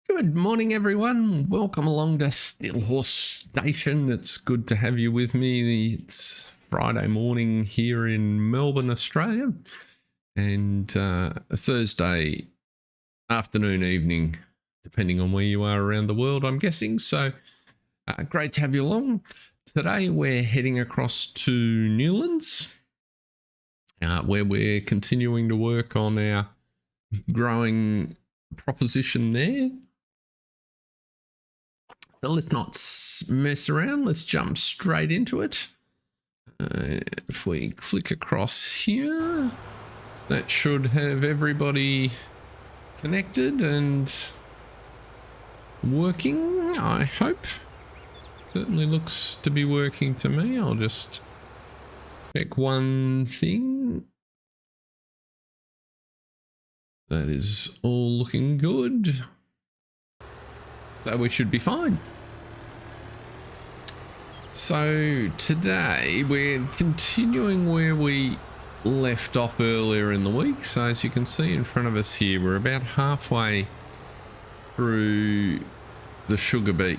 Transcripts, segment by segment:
Good morning, everyone. Welcome along to Stillhorse Station. It's good to have you with me. It's Friday morning here in Melbourne, Australia, and Thursday afternoon, evening, depending on where you are around the world, I'm guessing. So great to have you along. Today we're heading across to Newlands, where we're continuing to work on our growing proposition there. So let's not mess around. Let's jump straight into it. If we click across here, that should have everybody connected and working, I hope. Certainly looks to be working to me. I'll just check one thing. That is all looking good. So we should be fine. So today we're continuing where we left off earlier in the week. So as you can see in front of us here, we're about halfway through the sugar beet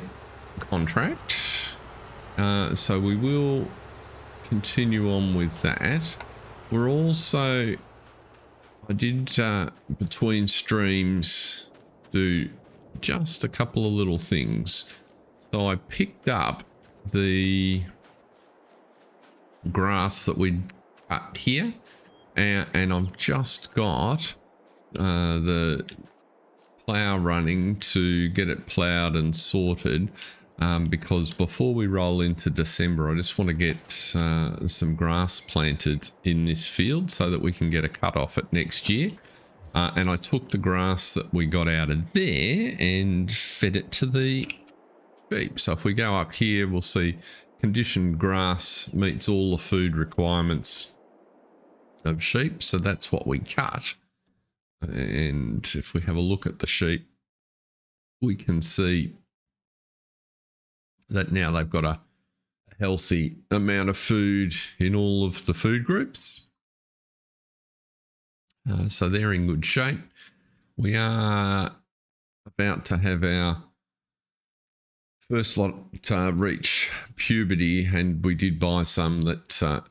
contract. So we will continue on with that. We're also, I did between streams do just a couple of little things. So I picked up the grass that we cut here, and I've just got the plow running to get it plowed and sorted, because before we roll into December, I just want to get some grass planted in this field so that we can get a cut off it next year. And I took the grass that we got out of there and fed it to the sheep. So if we go up here, we'll see conditioned grass meets all the food requirements of sheep. So that's what we cut. And if we have a look at the sheep, we can see that now they've got a healthy amount of food in all of the food groups. So they're in good shape. We are about to have our first lot reach puberty, and we did buy some that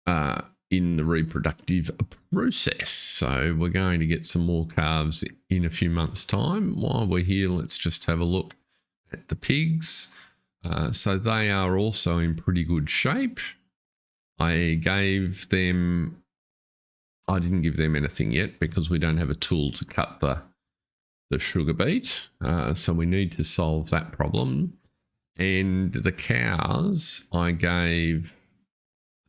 are in the reproductive process. So we're going to get some more calves in a few months' time. While we're here, let's just have a look at the pigs. So they are also in pretty good shape. I didn't give them anything yet because we don't have a tool to cut the sugar beet. So we need to solve that problem. And the cows, I gave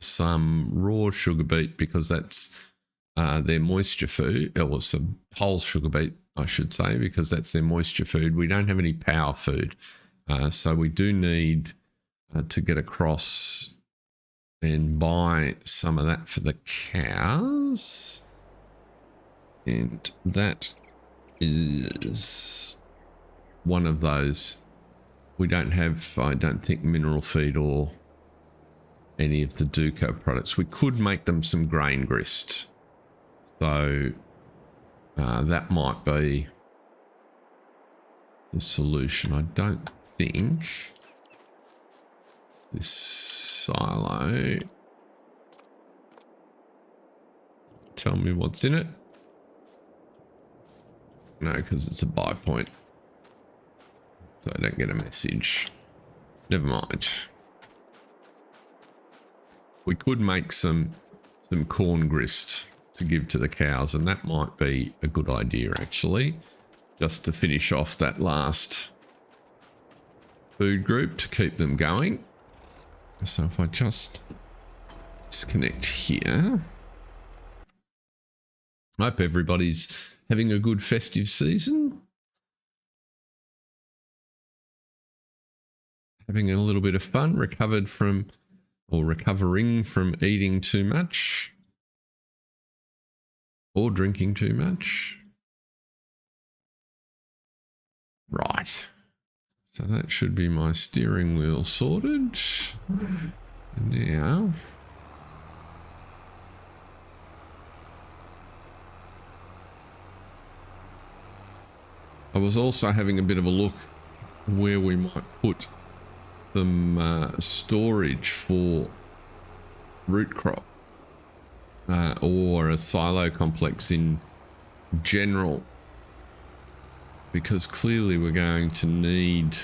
some raw sugar beet because that's their moisture food, or some whole sugar beet, I should say, because that's their moisture food. We don't have any power food. So we do need to get across and buy some of that for the cows. And that is one of those. We don't have, I don't think, mineral feed or any of the Duco products. We could make them some grain grist. So that might be the solution. I don't think this silo, tell me what's in it. No, because it's a buy point, so I don't get a message. Never mind. We could make some corn grist to give to the cows, and that might be a good idea actually, just to finish off that last food group to keep them going. So if I just disconnect here, I hope everybody's having a good festive season. Having a little bit of fun, recovering from eating too much or drinking too much. Right. So that should be my steering wheel sorted. Now, I was also having a bit of a look where we might put some storage for root crop or a silo complex in general, because clearly we're going to need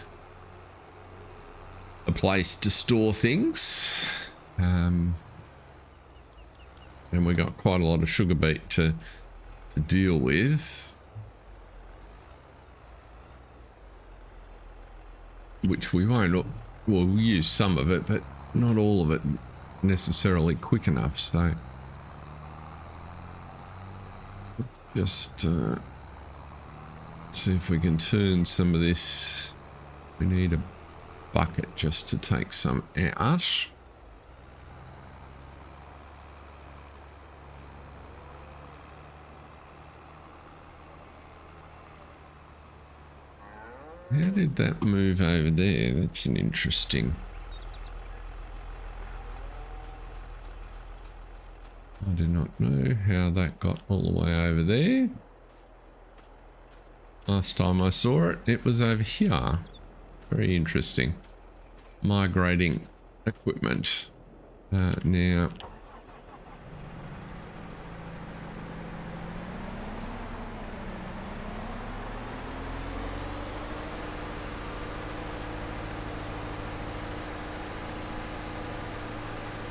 a place to store things, and we got quite a lot of sugar beet to deal with, which we won't, we'll use some of it, but not all of it necessarily quick enough. So let's just see if we can turn some of this. We need a bucket just to take some out. How did that move over there? That's an interesting. I do not know how that got all the way over there. Last time I saw it, it was over here. Very interesting. Migrating equipment. Now.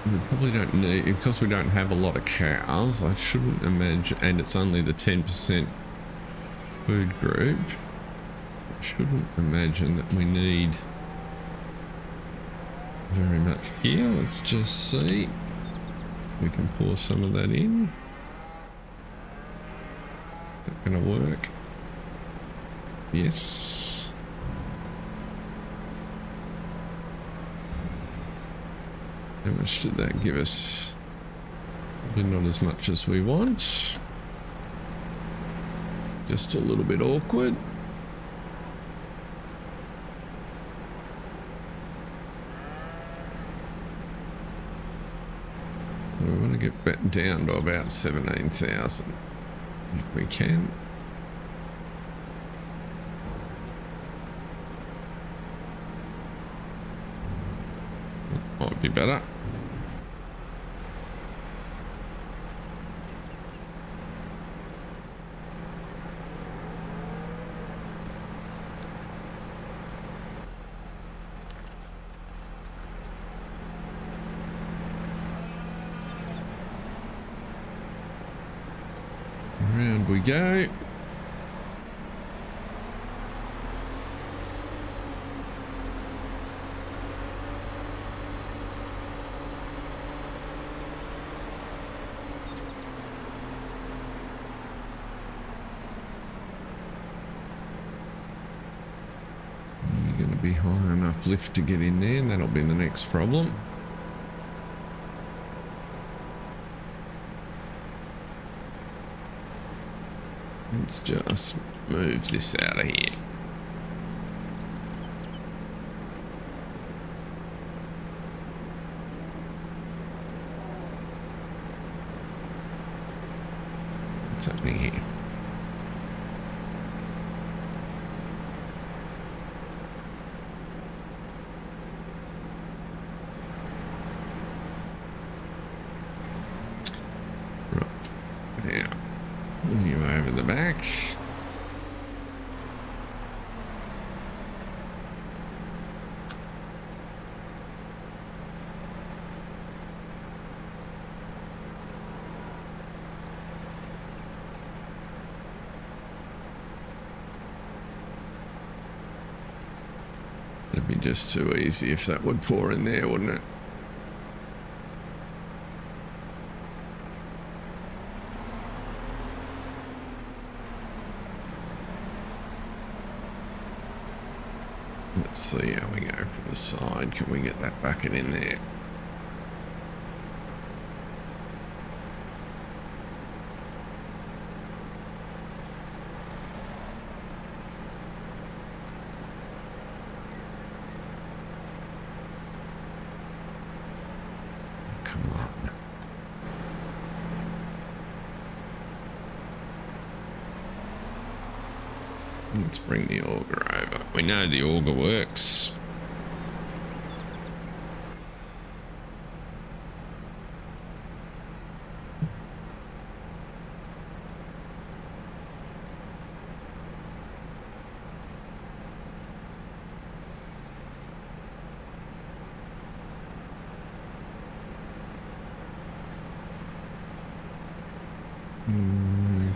We probably don't need, because we don't have a lot of cows, I shouldn't imagine, and it's only the 10% food group, I shouldn't imagine that we need very much here. Let's just see if we can pour some of that in. Is that going to work? Yes. How much did that give us? Probably not as much as we want. Just a little bit awkward. So we want to get back down to about 17,000 if we can. Might be better. Around we go. Be high enough lift to get in there, and that'll be the next problem. Let's just move this out of here. What's happening here? Back. That'd be just too easy if that would pour in there, wouldn't it? Let's see how we go from the side. Can we get that bucket in there? Come on. Let's bring the auger over. We know the auger works.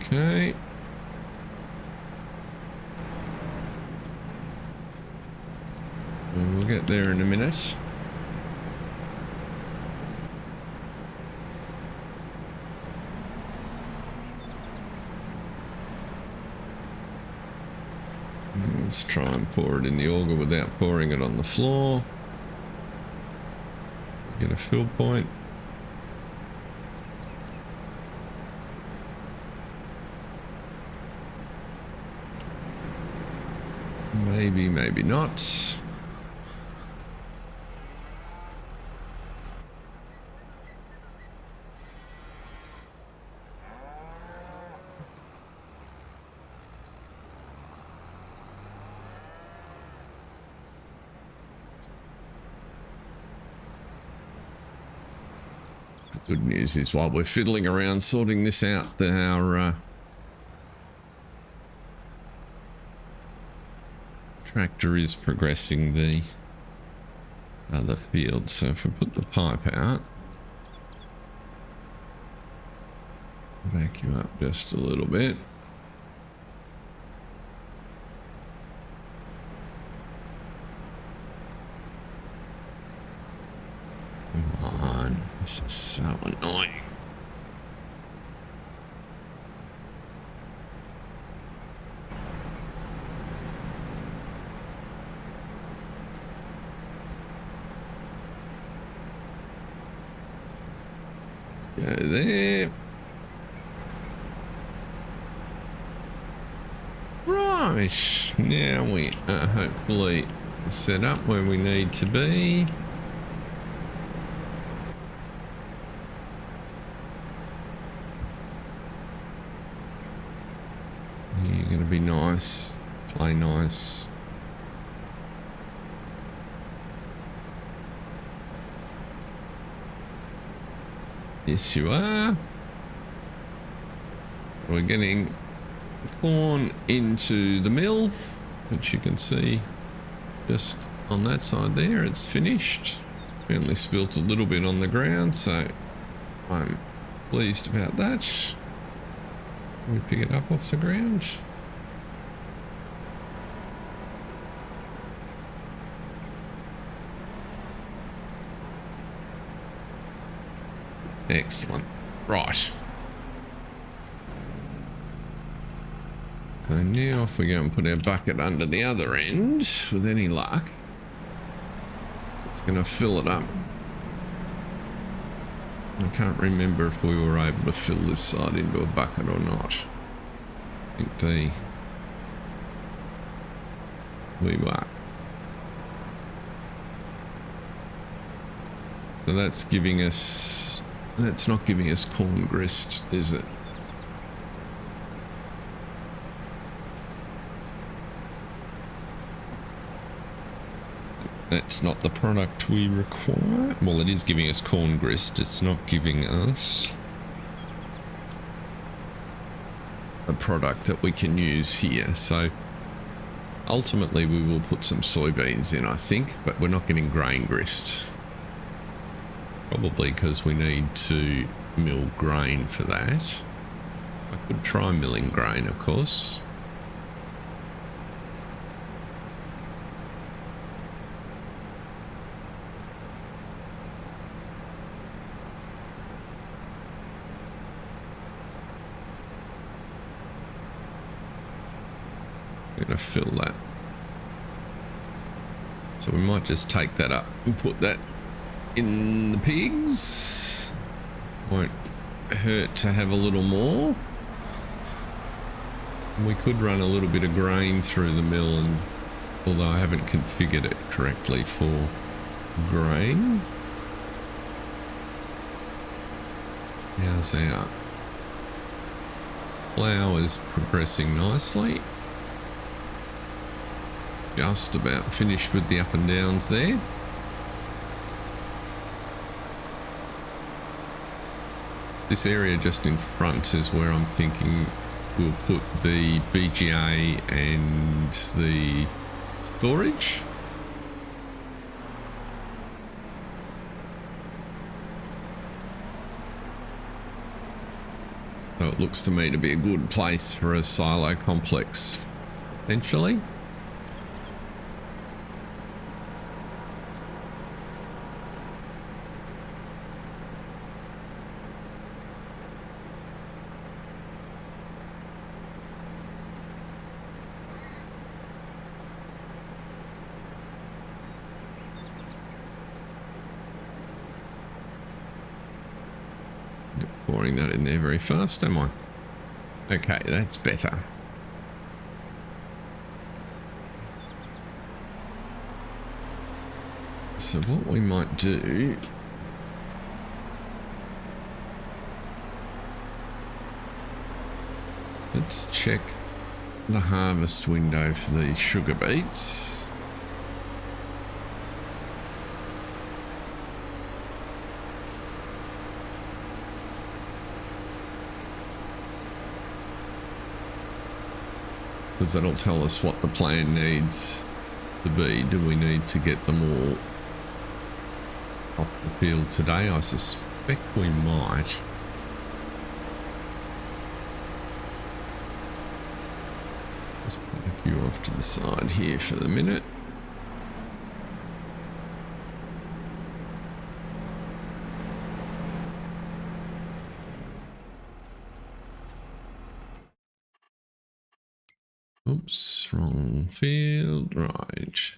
Okay. We'll get there in a minute. Let's try and pour it in the auger without pouring it on the floor. Get a fill point. Maybe, maybe not. The good news is while we're fiddling around sorting this out, our tractor is progressing the other field. So if we put the pipe out, vacuum up just a little bit. Come on, this is so annoying. Go there. Right, now we are hopefully set up where we need to be. You're going to be nice, play nice. Yes, you are. We're getting corn into the mill, which you can see just on that side there. It's finished. We only spilt a little bit on the ground, so I'm pleased about that. We pick it up off the ground. Excellent. Right. So now if we go and put our bucket under the other end, with any luck, it's going to fill it up. I can't remember if we were able to fill this side into a bucket or not. I think we were. So that's giving us... That's not giving us corn grist, is it? That's not the product we require. Well, it is giving us corn grist. It's not giving us a product that we can use here. So ultimately we will put some soybeans in, I think, but we're not getting grain grist. Probably because we need to mill grain for that. I could try milling grain, of course. I'm gonna fill that. So we might just take that up and put that in the pigs. Won't hurt to have a little more. We could run a little bit of grain through the mill, and although I haven't configured it correctly for grain. How's our flour is progressing nicely. Just about finished with the up and downs there. This area just in front is where I'm thinking we'll put the BGA and the storage. So it looks to me to be a good place for a silo complex, potentially. Pouring that in there very fast, am I? Okay, that's better. So what we might do, let's check the harvest window for the sugar beets. Because that'll tell us what the plan needs to be. Do we need to get them all off the field today? I suspect we might. Just back you off to the side here for the minute. Oops, wrong field. Right.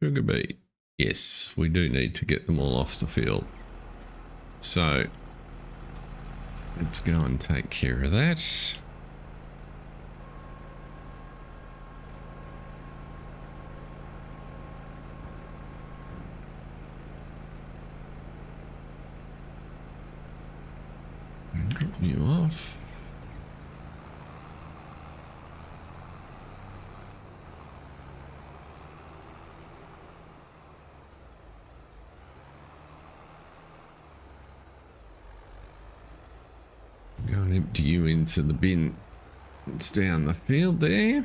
Sugar beet. Yes, we do need to get them all off the field. So, let's go and take care of that. Drop you off. Go and empty you into the bin. It's down the field there.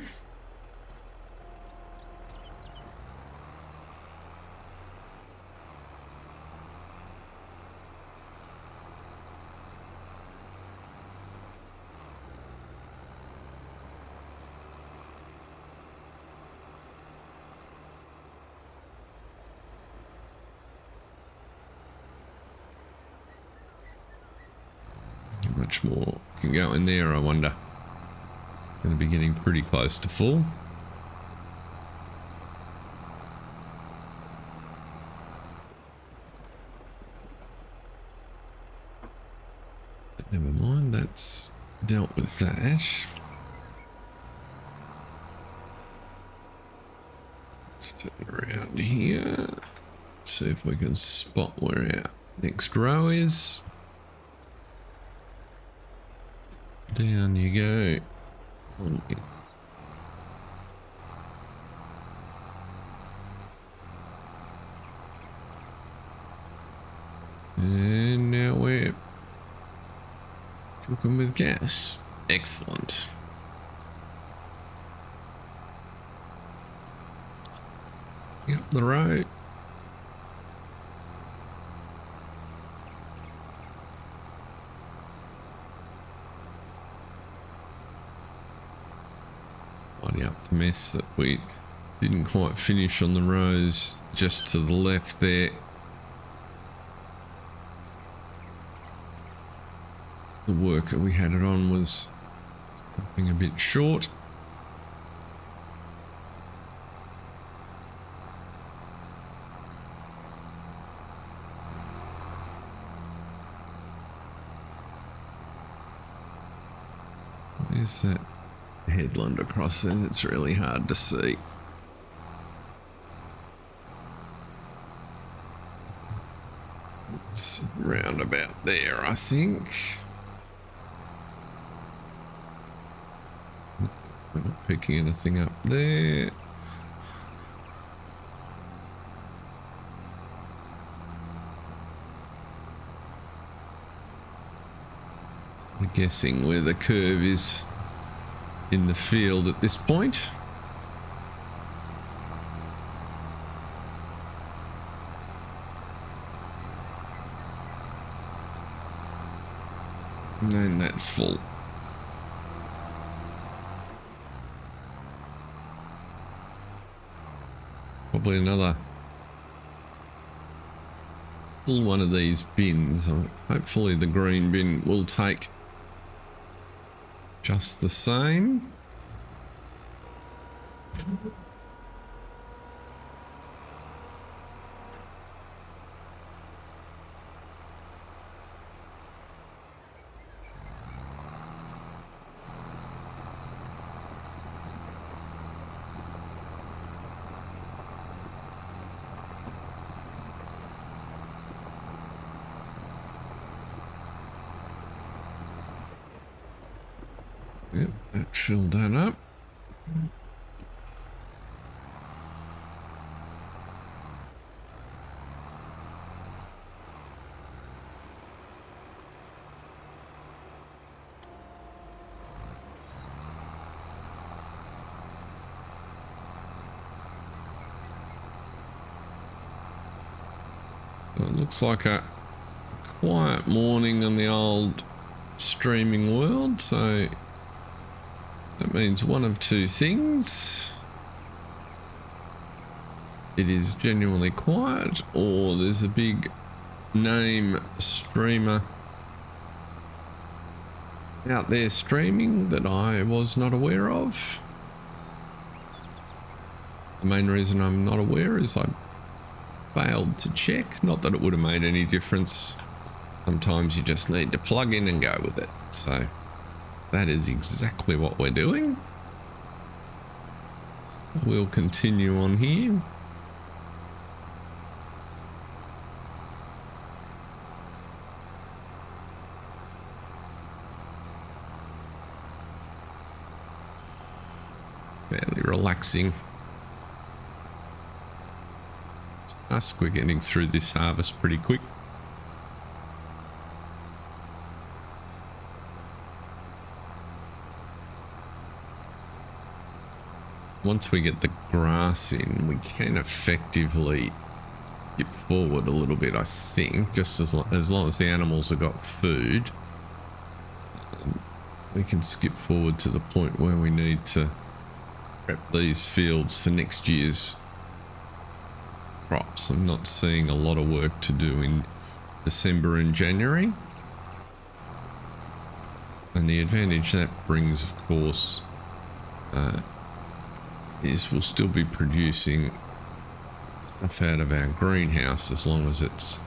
How much more can go in there, I wonder? Going to be getting pretty close to full. But never mind, that's dealt with that. Let's turn around here. See if we can spot where our next row is. Down you go. On it. And now we're cooking with gas. Excellent. Up the road. Up the mess that we didn't quite finish on the rows just to the left there. The worker we had it on was stopping a bit short. Where's that headland across there? It's really hard to see. It's round about there, I think. We're not picking anything up there. guessing where the curve is in the field at this point. And that's full. Probably another full one of these bins. Hopefully the green bin will take just the same. Yep, that filled that up. So it looks like a quiet morning on the old streaming world, so that means one of two things. It is genuinely quiet, or there's a big name streamer out there streaming that I was not aware of. The main reason I'm not aware is I failed to check. Not that it would have made any difference. Sometimes you just need to plug in and go with it. So that is exactly what we're doing. So we'll continue on here. Fairly relaxing. It's dusk. We're getting through this harvest pretty quick. Once we get the grass in, we can effectively skip forward a little bit, I think, just as long as the animals have got food. We can skip forward to the point where we need to prep these fields for next year's crops. I'm not seeing a lot of work to do in December and January. And the advantage that brings, of course, is we'll still be producing stuff out of our greenhouse as long as it's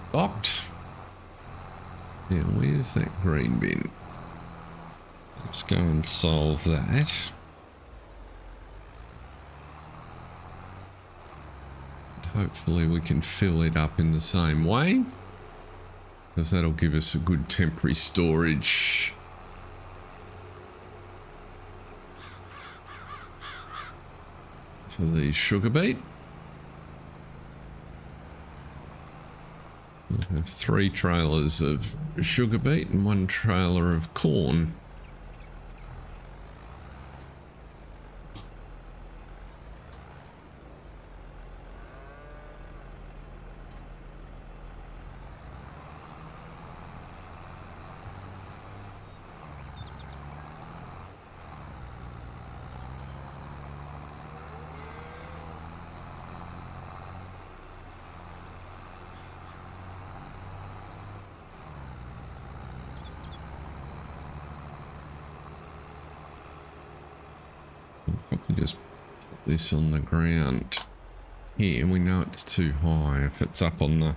stocked. Now, where's that green bin? Let's go and solve that. Hopefully we can fill it up in the same way, because that'll give us a good temporary storage. For the sugar beet. We'll have 3 trailers of sugar beet and 1 trailer of corn. Just put this on the ground here. We know it's too high. If it's up on the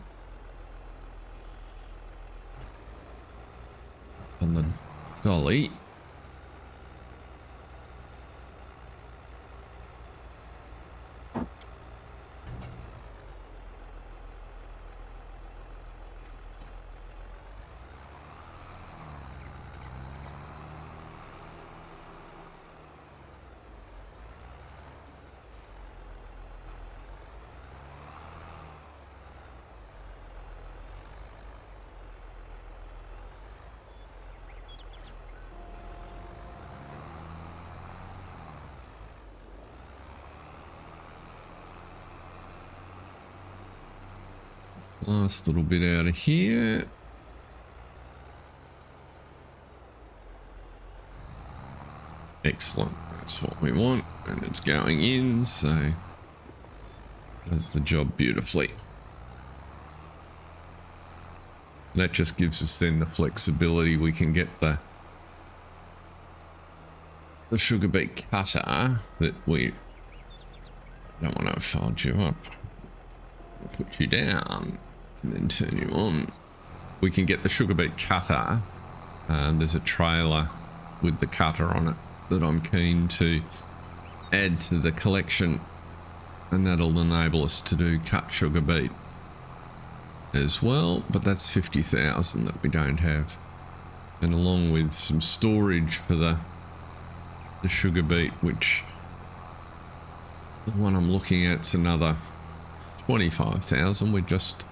dolly, Last little bit out of here. Excellent. That's what we want. And it's going in, so does the job beautifully. That just gives us then the flexibility. We can get the sugar beet cutter that we don't want to fold you up. Put you down and then turn you on. We can get the sugar beet cutter. There's a trailer with the cutter on it that I'm keen to add to the collection, and that'll enable us to do cut sugar beet as well, but that's 50,000 that we don't have, and along with some storage for the sugar beet, which the one I'm looking at's another 25,000. We just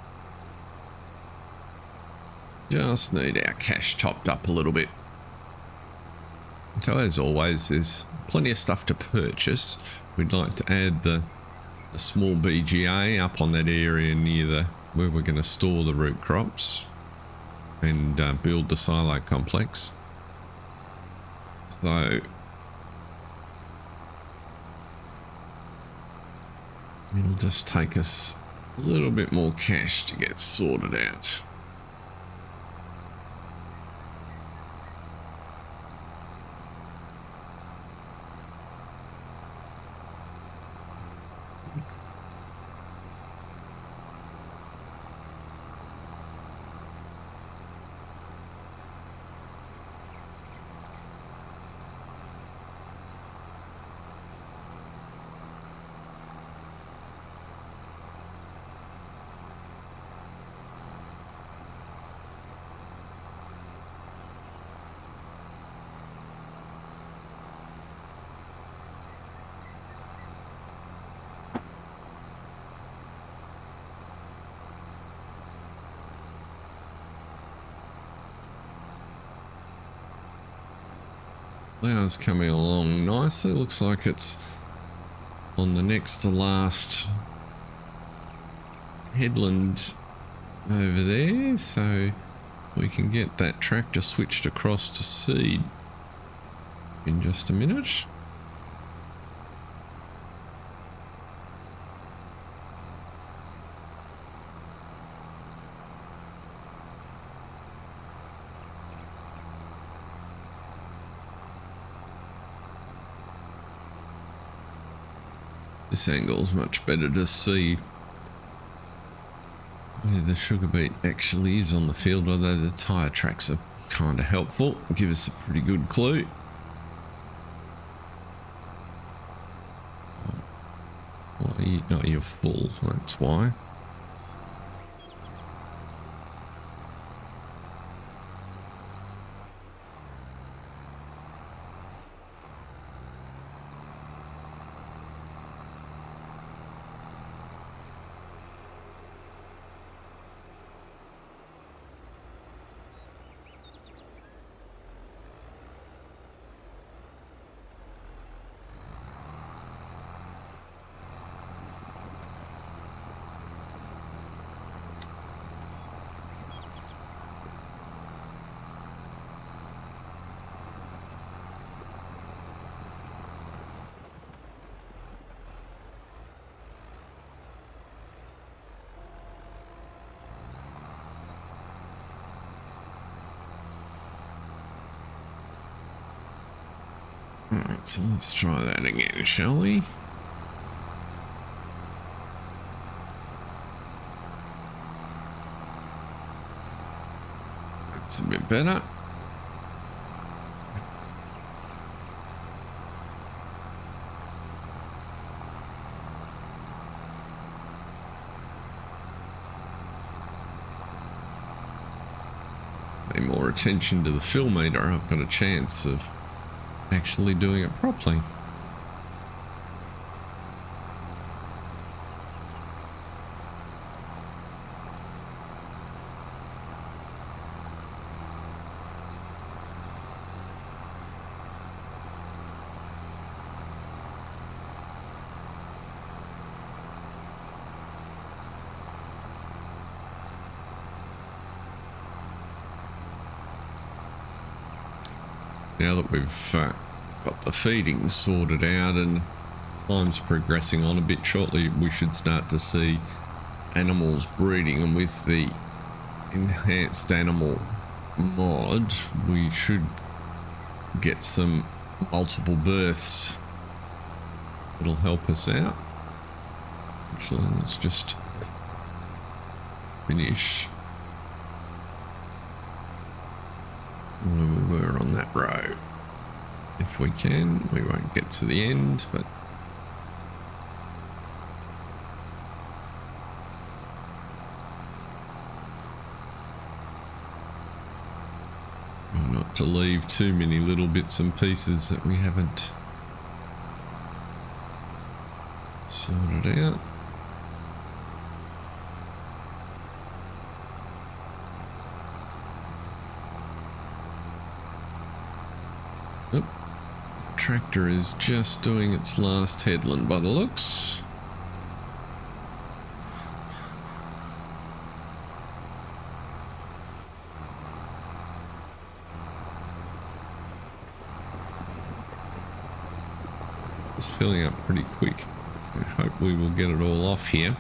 need our cash topped up a little bit. So as always, there's plenty of stuff to purchase. We'd like to add the small BGA up on that area near where we're going to store the root crops and build the silo complex. So it'll just take us a little bit more cash to get sorted out. Flower's coming along nicely. Looks like it's on the next to last headland over there, so we can get that tractor switched across to seed in just a minute. This angle's much better to see where the sugar beet actually is on the field, although the tyre tracks are kind of helpful. Give us a pretty good clue. Well, you're full, that's why. Alright, so let's try that again, shall we? That's a bit better. Pay more attention to the fill meter. I've got a chance of actually doing it properly. Now that we've got the feeding sorted out and time's progressing on a bit, shortly we should start to see animals breeding, and with the enhanced animal mod we should get some multiple births. It'll help us out. Actually, let's just finish where we were on that row. If we can, we won't get to the end, but not to leave too many little bits and pieces that we haven't sorted out. Oh, the tractor is just doing its last headland by the looks. It's filling up pretty quick. I hope we will get it all off here.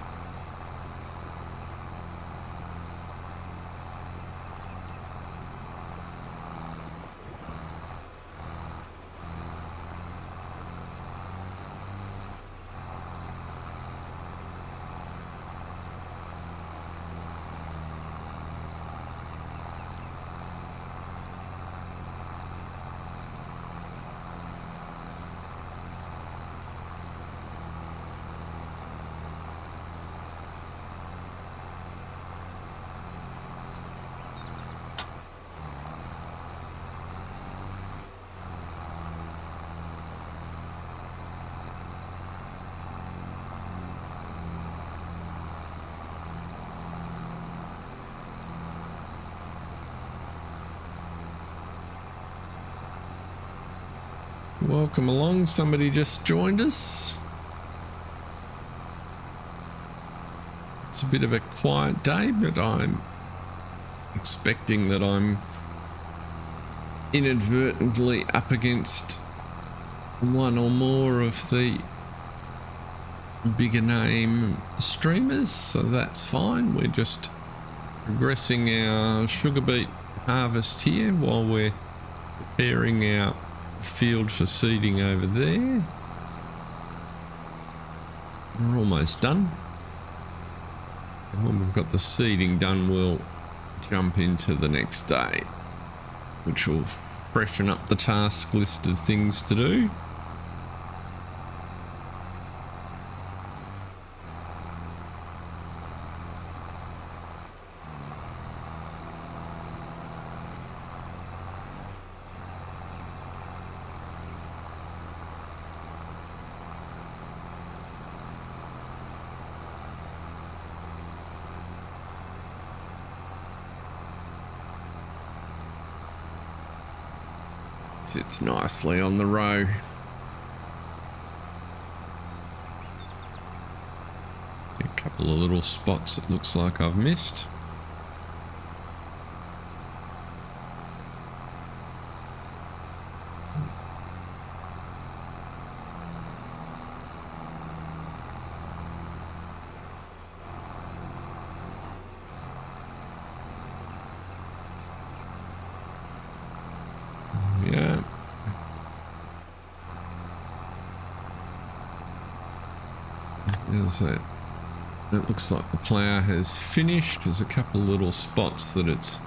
Welcome along, somebody just joined us. It's a bit of a quiet day, but I'm expecting that I'm inadvertently up against one or more of the bigger name streamers, so that's fine. We're just progressing our sugar beet harvest here while we're preparing our field for seeding over there. We're almost done, and when we've got the seeding done we'll jump into the next day, which will freshen up the task list of things to do. Sits nicely on the row. A couple of little spots it looks like I've missed. Yeah. There's that. It looks like the plough has finished. There's a couple of little spots that it's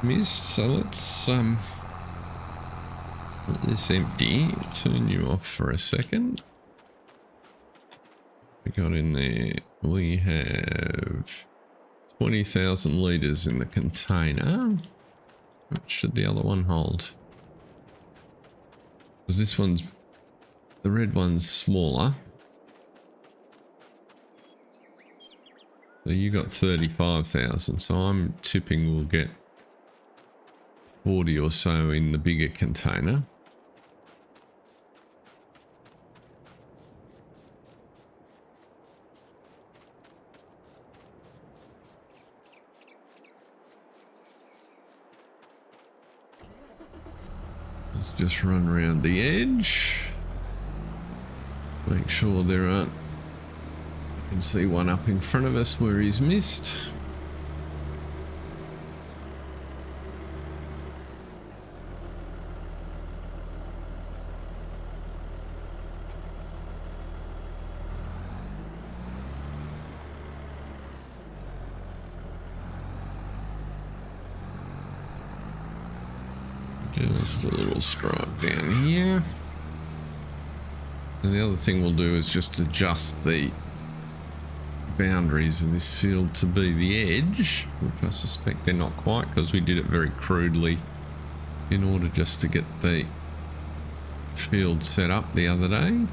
missed. So let's let this empty. Turn you off for a second. We got in there. We have 20,000 litres in the container. What should the other one hold? Because this one's, the red one's smaller. So you got 35,000. So I'm tipping we'll get 40 or so in the bigger container. Let's just run around the edge. Make sure there aren't... I can see one up in front of us where he's missed. Just a little stripe down here. And the other thing we'll do is just adjust the boundaries of this field to be the edge, which I suspect they're not quite because we did it very crudely in order just to get the field set up the other day.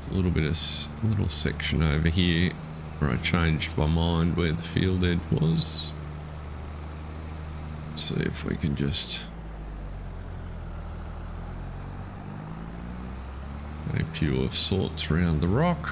There's a little section over here where I changed my mind where the field edge was. See if we can just a few of sorts around the rock.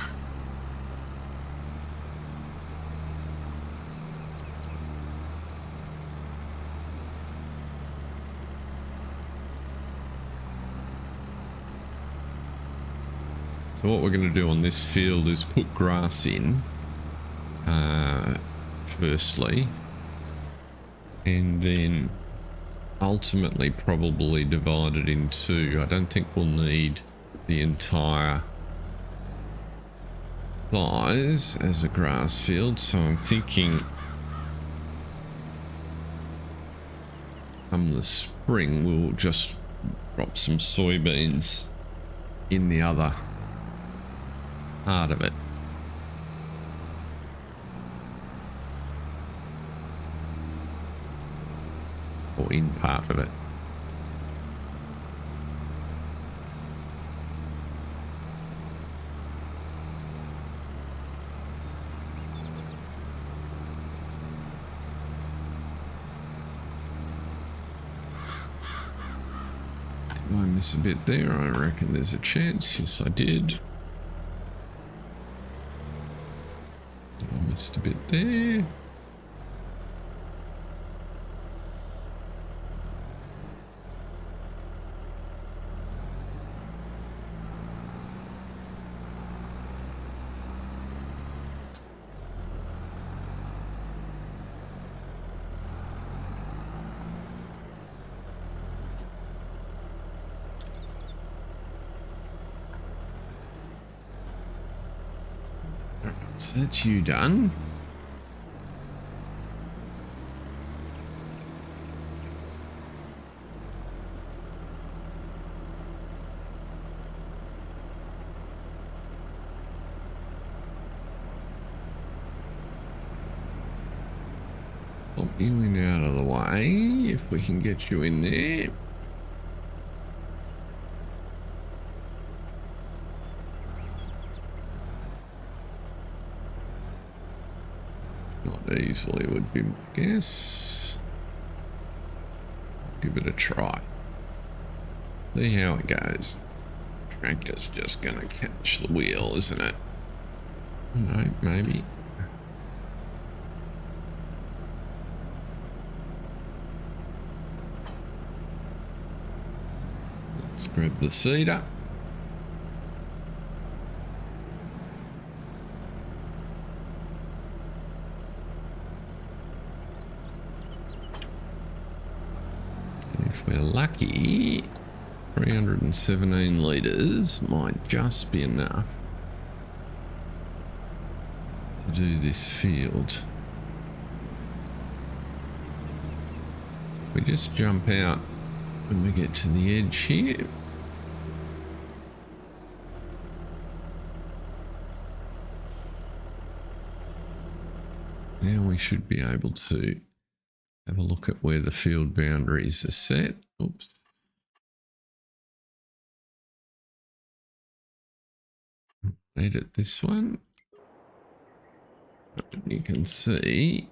So what we're going to do on this field is put grass in firstly, and then ultimately probably divide it in two. I don't think we'll need the entire size as a grass field, so I'm thinking come the spring we'll just drop some soybeans in the other part of it. Or in part of it. Did I miss a bit there? I reckon there's a chance. Yes, I did. I missed a bit there. So that's you done. Pop you in out of the way if we can get you in there. Not easily would be my guess. Give it a try. See how it goes. Tractor's just gonna catch the wheel, isn't it? No, maybe. Let's grab the seeder. If we're lucky, 317 litres might just be enough to do this field. If we just jump out when we get to the edge here. Now we should be able to have a look at where the field boundaries are set. Oops. Edit this one. And you can see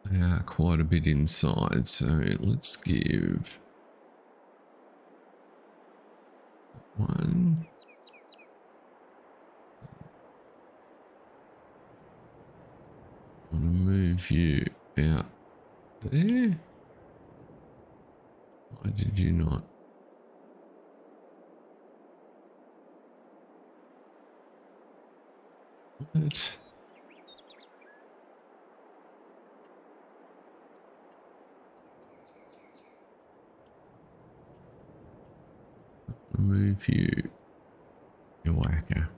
they are quite a bit inside, so let's give one. I want to move you out there. Did you not? What? Move you, you whacker.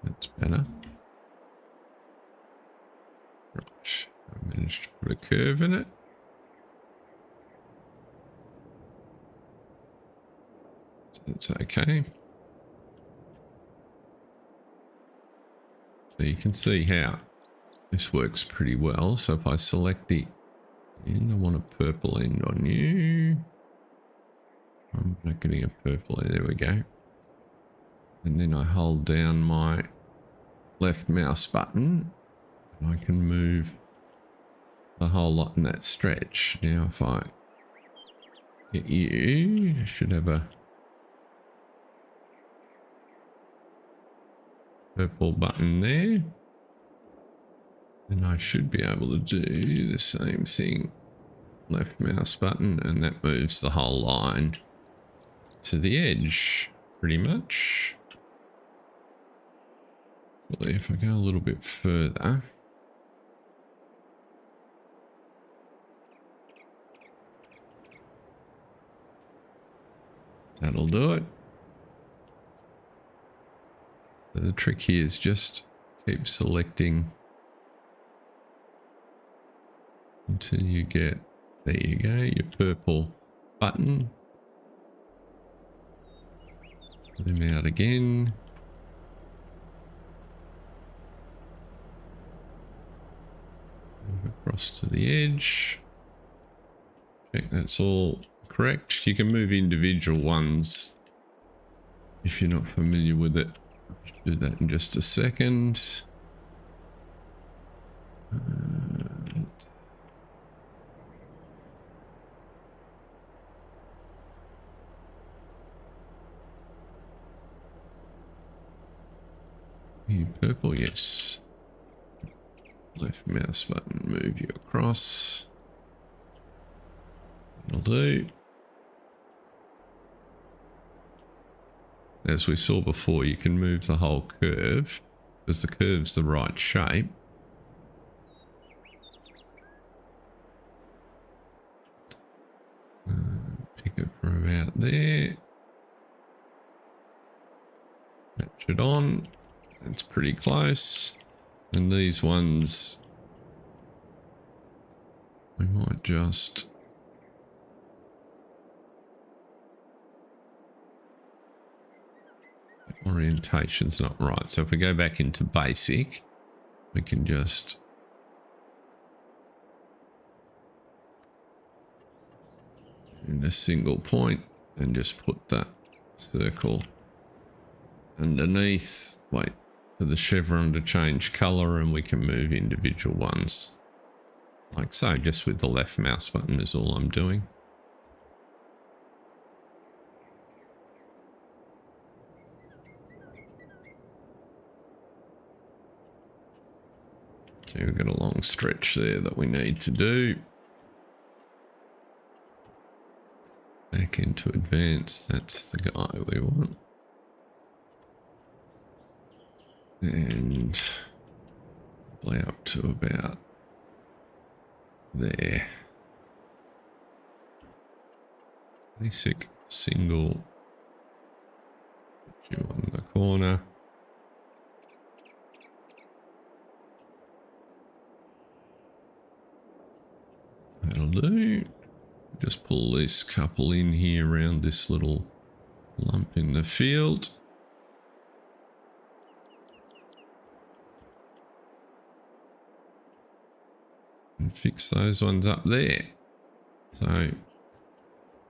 That's better. Right, I managed to put a curve in it. So that's okay. So you can see how this works pretty well. So if I select the end, I want a purple end on you. I'm not getting a purple end. There we go. And then I hold down my left mouse button and I can move the whole lot in that stretch. Now if I get you, I should have a purple button there. And I should be able to do the same thing. Left mouse button, and that moves the whole line to the edge, pretty much. Well, if I go a little bit further, that'll do it. So the trick here is just keep selecting until you get, there you go, your purple button. Zoom out again. Move across to the edge. Check that's all correct. You can move individual ones if you're not familiar with it. I'll do that in just a second. Purple, yes. Left mouse button, move you across. That'll do. As we saw before, you can move the whole curve because the curve's the right shape. Pick it from about there. Match it on. That's pretty close. And these ones, we might just orientation's not right. So if we go back into basic, we can just in a single point and just put that circle underneath. Wait for the chevron to change color and we can move individual ones like so, just with the left mouse button is all I'm doing. So we've got a long stretch there that we need to do. Back into advanced, that's the guy we want. And probably up to about there. Basic single, put you on the corner. That'll do. Just pull this couple in here around this little lump in the field. And fix those ones up there. So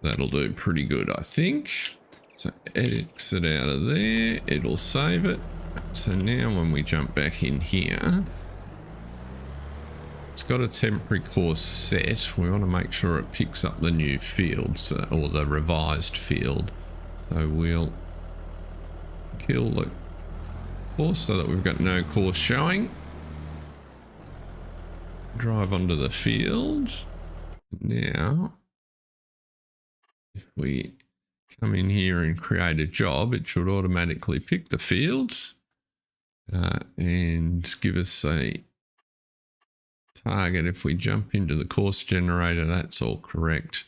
that'll do pretty good, I think. So exit out of there, it'll save it. So now when we jump back in here, it's got a temporary course set. We want to make sure it picks up the new fields or the revised field. So we'll kill the course so that we've got no course showing. drive onto the field. Now, if we come in here and create a job, it should automatically pick the fields and give us a target. If we jump into the course generator, that's all correct.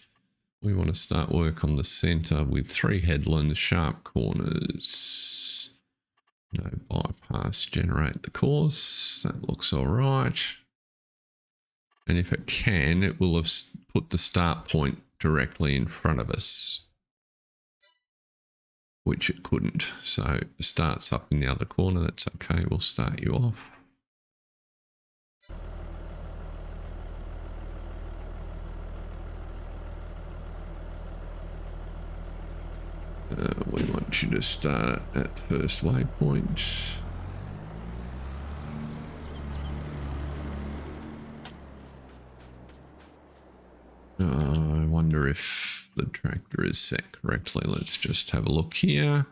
We want to start work on the center with 3 headlands, sharp corners, no bypass, generate the course. That looks all right. And if it can, it will have put the start point directly in front of us, which it couldn't. So it starts up in the other corner. That's okay. We'll start you off. We want you to start at the first waypoint. I wonder if the tractor is set correctly. Let's just have a look here.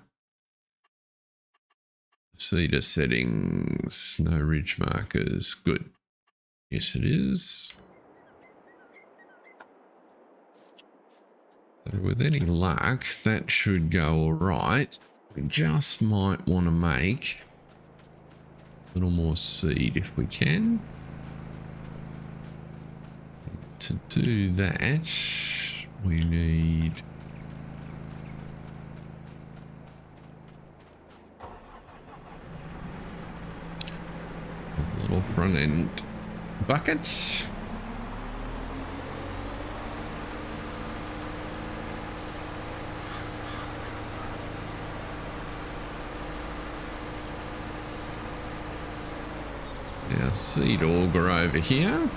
Seeder settings, no ridge markers. Good. Yes, it is. So with any luck, that should go all right. We just might want to make a little more seed if we can. To do that, we need a little front end bucket. Now seed auger over here.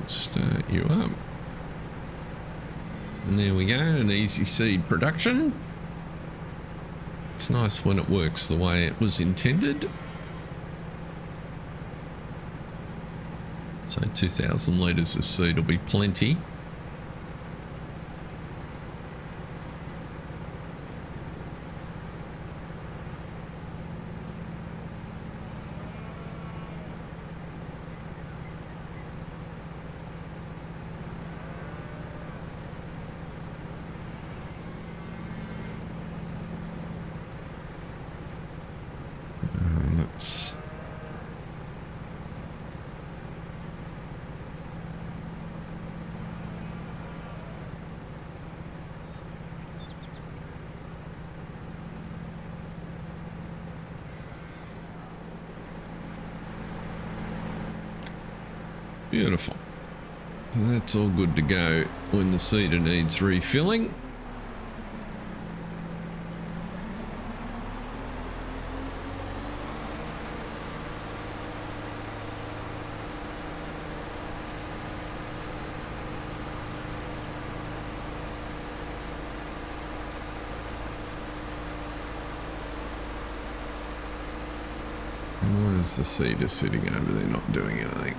Start you up. And there we go, an easy seed production. It's nice when it works the way it was intended. So 2,000 litres of seed will be plenty. Beautiful. So that's all good to go when the seeder needs refilling. And why is the seeder sitting over there not doing anything?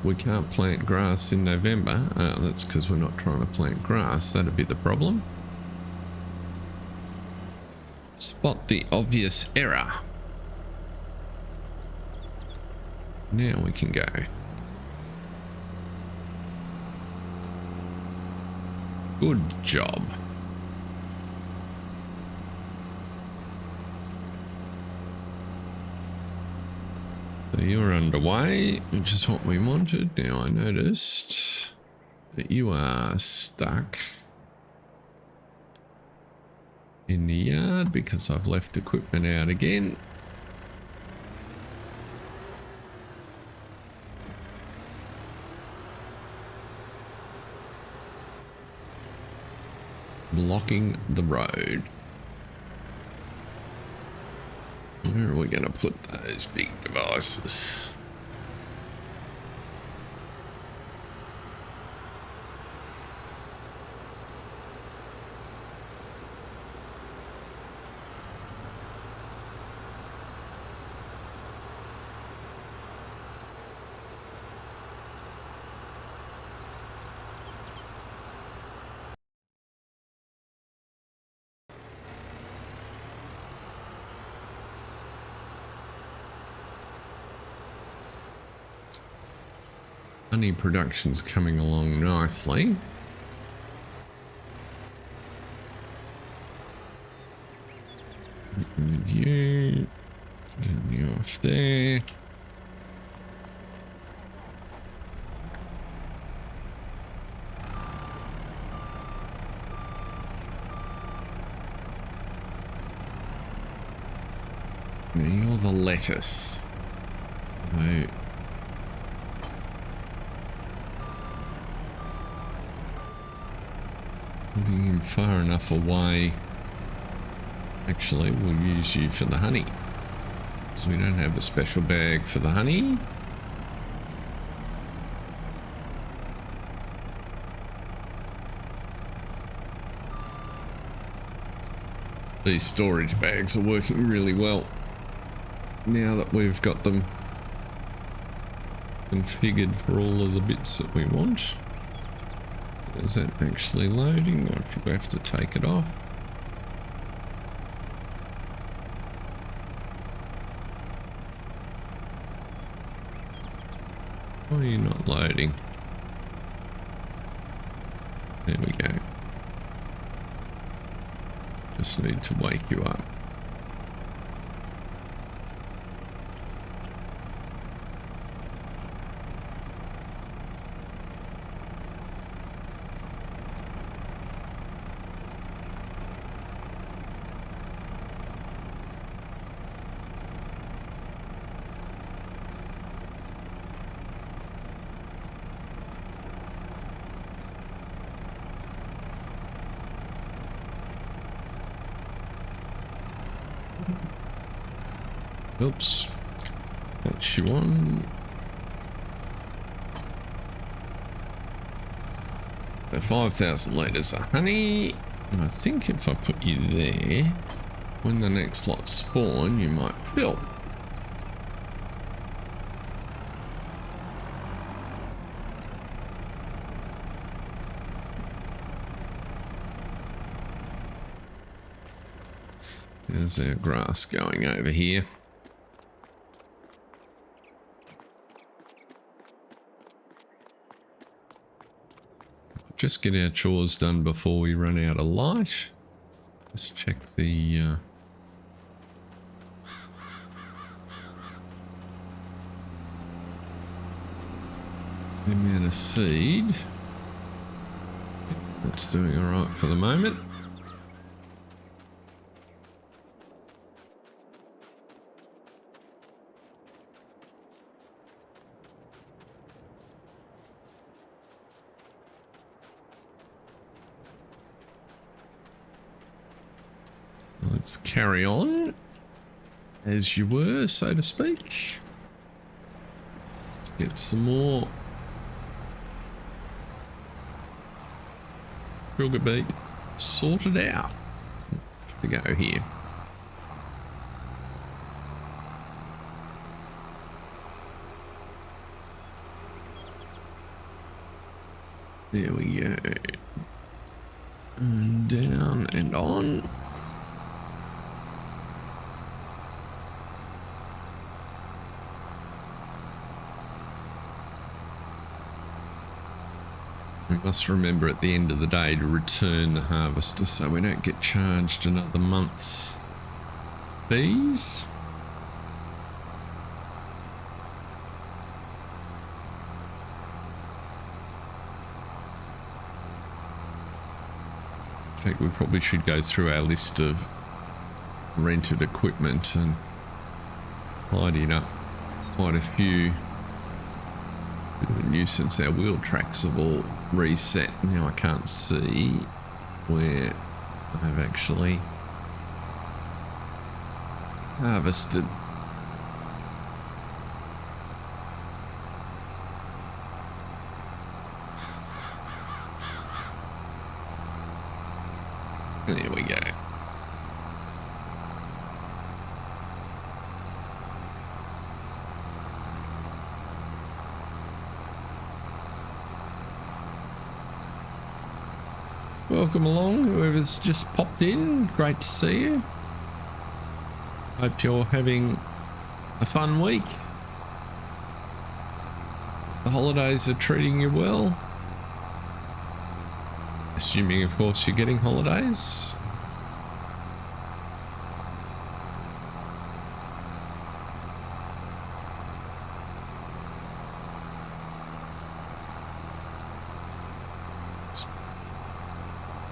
We can't plant grass in November. That's because we're not trying to plant grass. That'd be the problem. Spot the obvious error. Now we can go. Good job. So you're underway, which is what we wanted. Now I noticed that you are stuck in the yard because I've left equipment out again. Blocking the road. Where are we going to put those big devices? honey production's coming along nicely. And you off there. Now you're the lettuce. So putting him far enough away. Actually, we'll use you for the honey. So we don't have a special bag for the honey. These storage bags are working really well now that we've got them configured for all of the bits that we want. Is that actually loading? I probably have to take it off. Why are you not loading? There we go. Just need to wake you up. Oops, that's you on. So 5,000 litres of honey. And I think if I put you there, when the next lot spawn, you might fill. There's our grass going over here. Just get our chores done before we run out of light. Let's check the amount of seed. That's doing all right for the moment. Let's carry on as you were, so to speak. Let's get some more sugar beet sorted out. We go here. There we go. And down and on. We must remember at the end of the day to return the harvester so we don't get charged another month's fees. In fact, we probably should go through our list of rented equipment and tidy up quite a few. Bit of a nuisance, our wheel tracks have all reset. Now I can't see where I've actually harvested. There we go. Welcome along, whoever's just popped in. Great to see you. Hope you're having a fun week. The holidays are treating you well. Assuming, of course, you're getting holidays.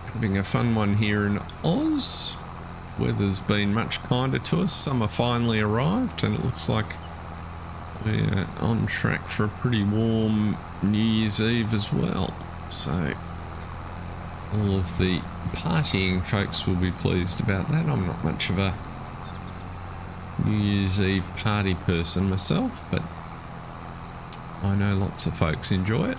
Having a fun one here in Oz. Weather's been much kinder to us. Summer finally arrived and it looks like we're on track for a pretty warm New Year's Eve as well. So all of the partying folks will be pleased about that. I'm not much of a New Year's Eve party person myself, but I know lots of folks enjoy it.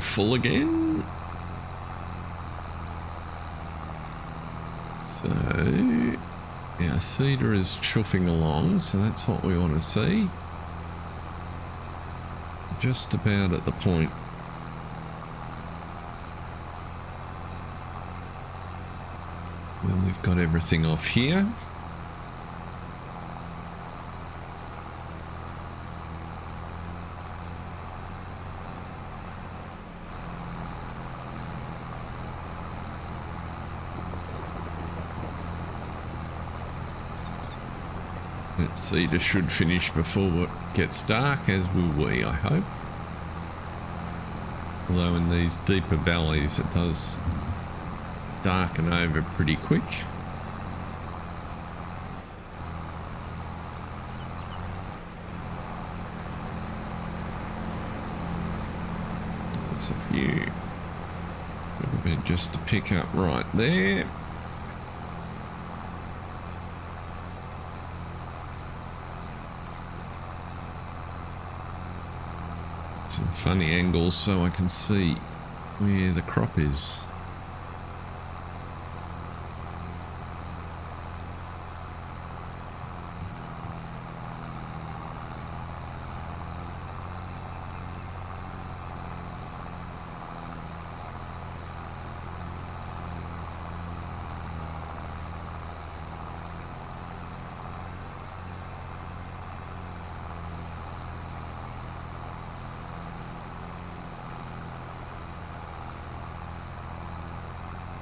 Full again. So our seeder is chuffing along, so that's what we want to see. Just about at the point when we've got everything off here. That seeder should finish before it gets dark, as will we, I hope. Although in these deeper valleys it does darken over pretty quick. There's a few. A bit just to pick up right there. Some funny angles so I can see where the crop is.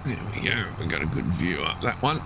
There we go, we got a good view up that one.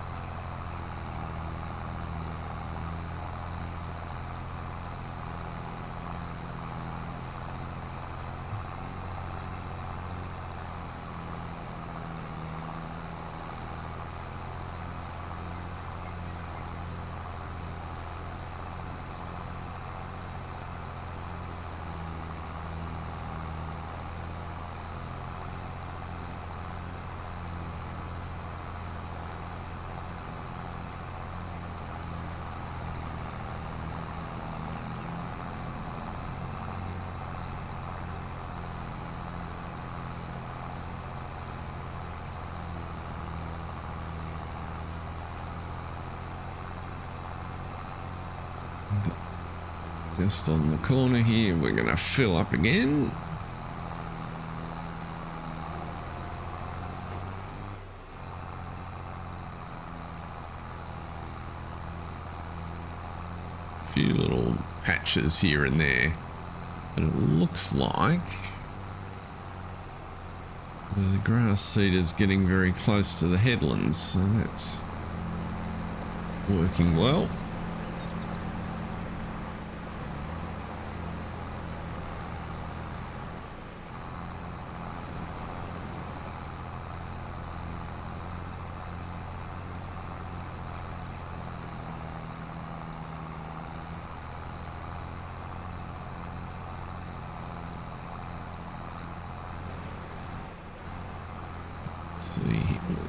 Just on the corner here, we're going to fill up again. A few little patches here and there, but it looks like the grass seed is getting very close to the headlands, so that's working well. See,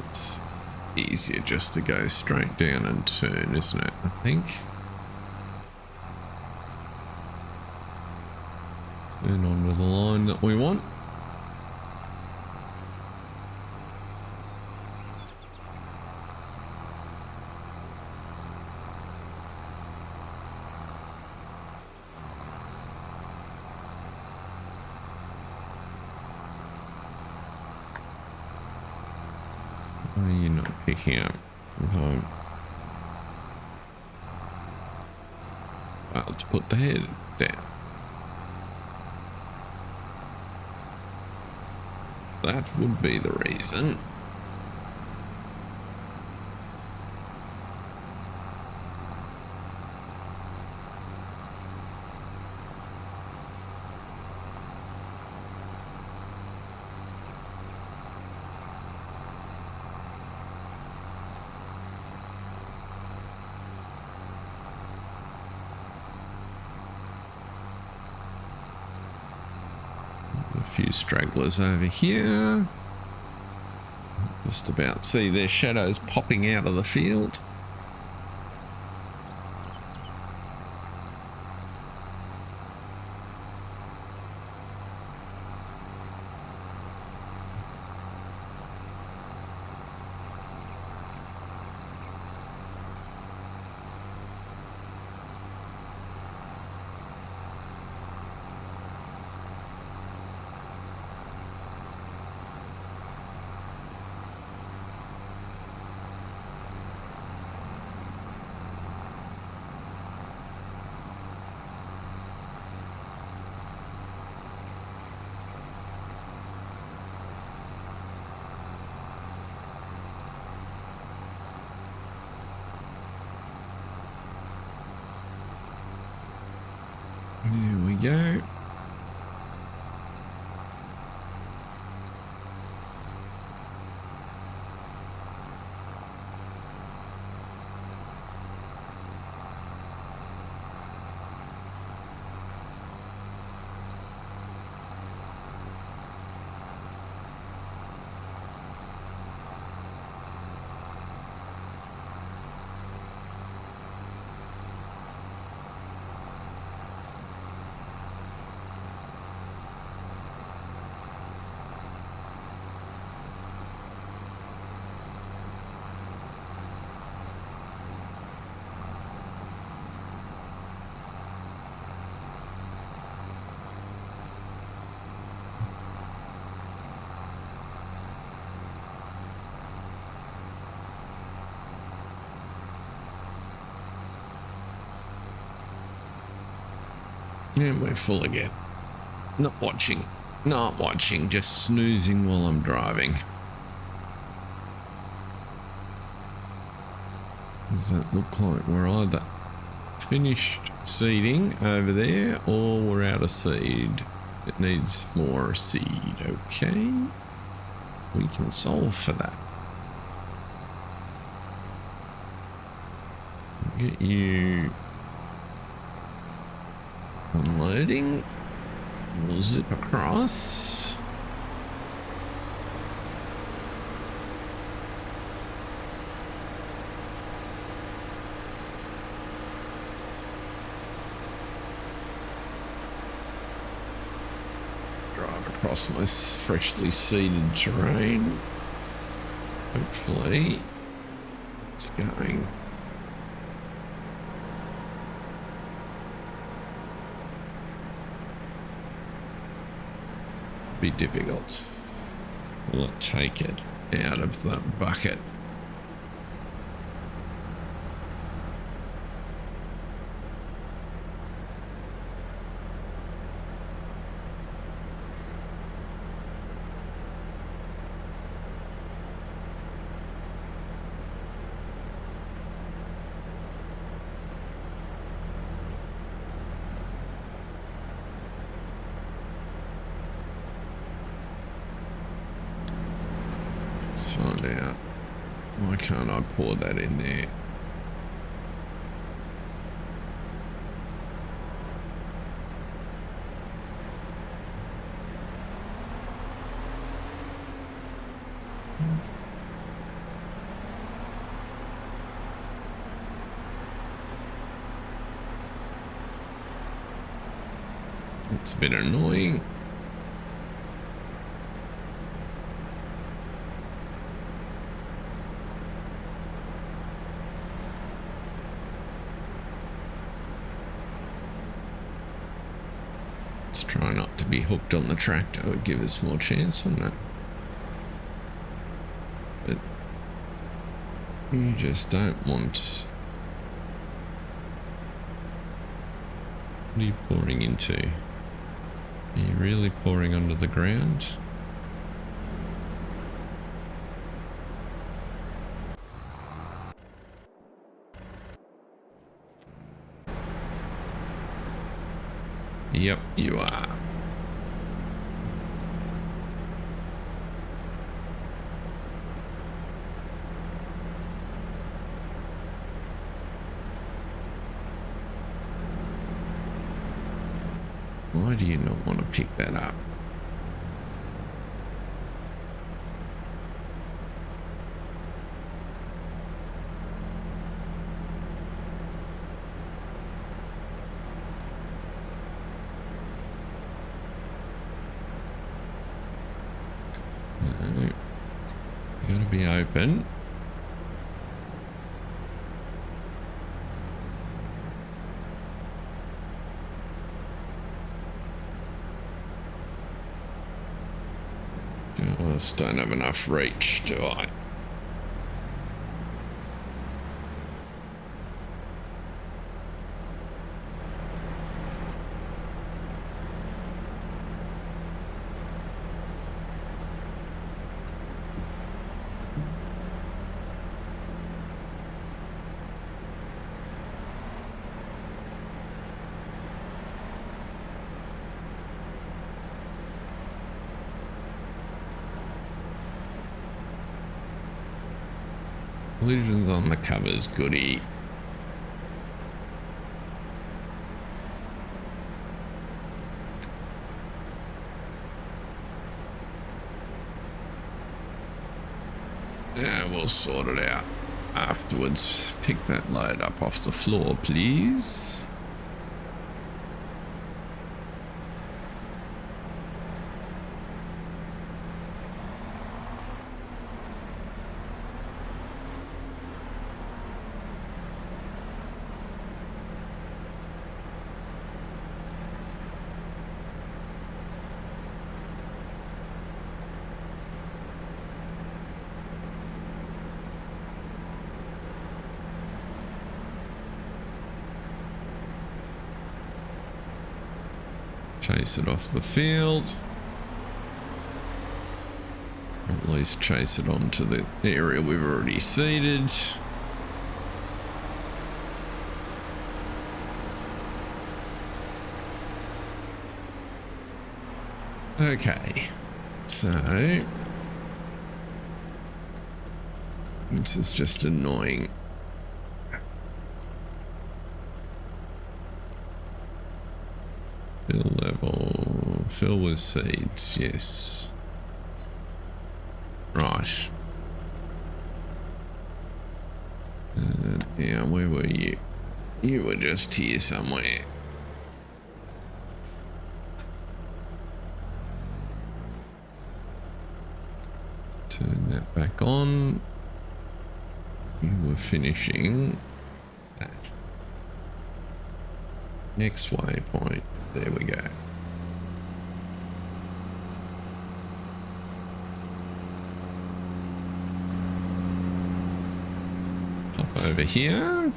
it's easier just to go straight down and turn, isn't it? I think. And onto the line that we want. Oh, you're not picking up. Okay. Well, let's put the head down. That would be the reason. A few stragglers over here. Just about see their shadows popping out of the field. There we go. And we're full again. Not watching, just snoozing while I'm driving. Does that look like we're either finished seeding over there or we're out of seed? It needs more seed. Okay, we can solve for that. Get you unloading. We'll zip across. Drive across my freshly seeded terrain. Hopefully it's going. Be difficult. Will it take it out of the bucket? Let's find out. Why can't I pour that in there? It's a bit annoying. Let's try not to be hooked on the tractor. It would give us more chance, wouldn't it? But you just don't want... What are you pouring into? Are you really pouring under the ground? Yep, you are. Why do you not want to pick that up? No. You gotta be open. Just don't have enough reach, do I? Collisions on the covers, goodie. Yeah, we'll sort it out afterwards. Pick that load up off the floor, please. Chase it off the field. Or at least chase it onto the area we've already seeded. Okay, so this is just annoying. Fill level, fill with seeds, yes. Right. Yeah, where were you? You were just here somewhere. Let's turn that back on. You were finishing that. Next waypoint. There we go. Hop over here.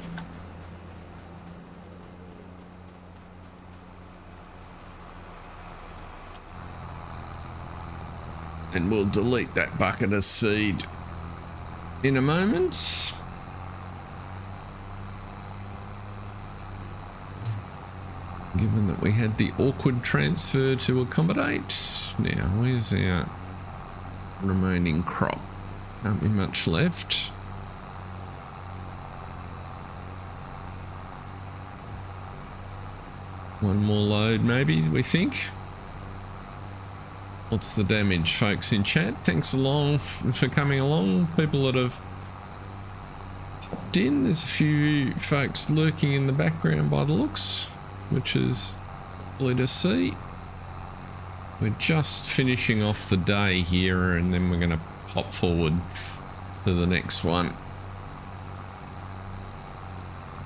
And we'll delete that bucket of seed in a moment. Given that we had the awkward transfer to accommodate. Now, where's our remaining crop? Can't be much left. One more load maybe, we think. What's the damage, folks in chat? Thanks along for coming along. People that have popped in. There's a few folks lurking in the background by the looks, which is Lovely to see. We're just finishing off the day here, and then we're going to pop forward to the next one.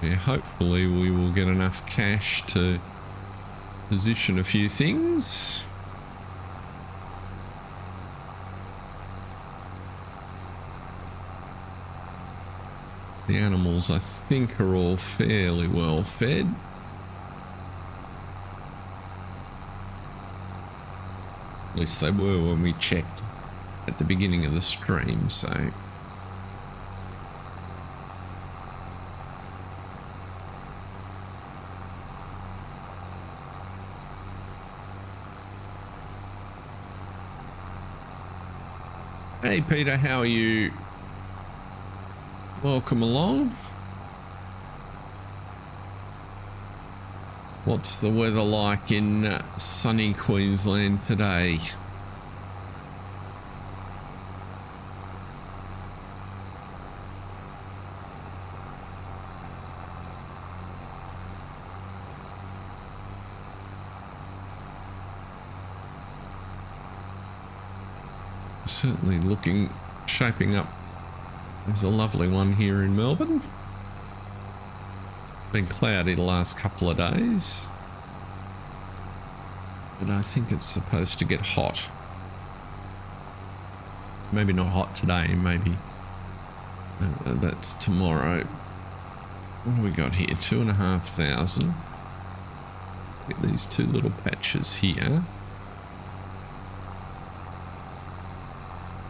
Yeah, hopefully we will get enough cash to position a few things. The animals, I think, are all fairly well fed. At least they were when we checked at the beginning of the stream, so... Hey Peter, how are you? Welcome along. What's the weather like in sunny Queensland today? Certainly shaping up. There's a lovely one here in Melbourne. Been cloudy the last couple of days, but I think it's supposed to get hot. Maybe not hot today, maybe that's tomorrow. What do we got here? 2,500. Get these two little patches here.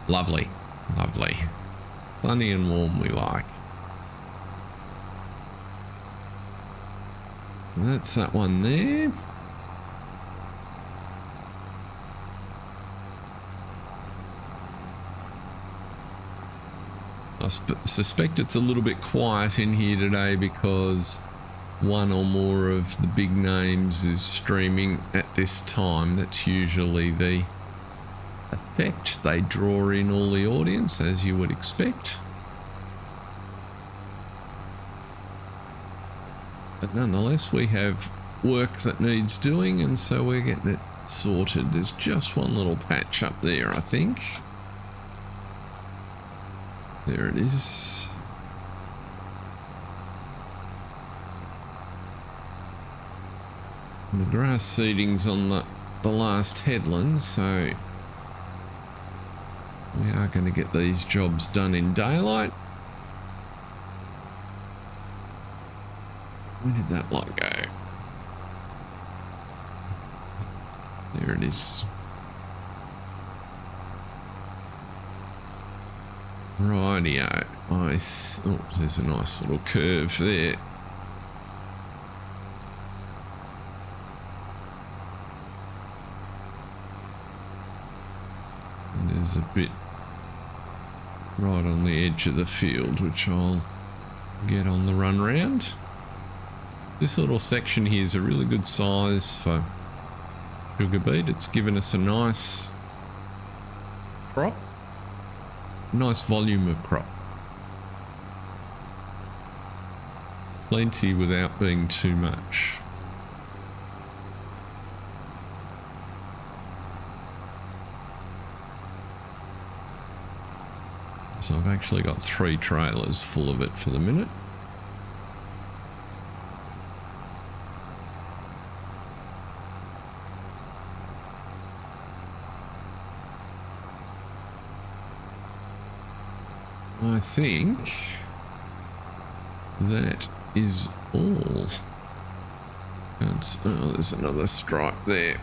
Lovely, lovely. Sunny and warm we like. So that's that one there. I suspect it's a little bit quiet in here today because one or more of the big names is streaming at this time. That's usually the effect. They draw in all the audience, as you would expect. But nonetheless, we have work that needs doing, and so we're getting it sorted. There's just one little patch up there, I think. There it is. And the grass seeding's on the last headland, so we are going to get these jobs done in daylight. Where did that lot go? There it is. Rightio. Oh, there's a nice little curve there. And there's a bit right on the edge of the field, which I'll get on the run round. This little section here is a really good size for sugar beet. It's given us a nice crop, nice volume of crop. Plenty without being too much. So I've actually got 3 trailers full of it for the minute. I think that is all. Oh, there's another stripe there.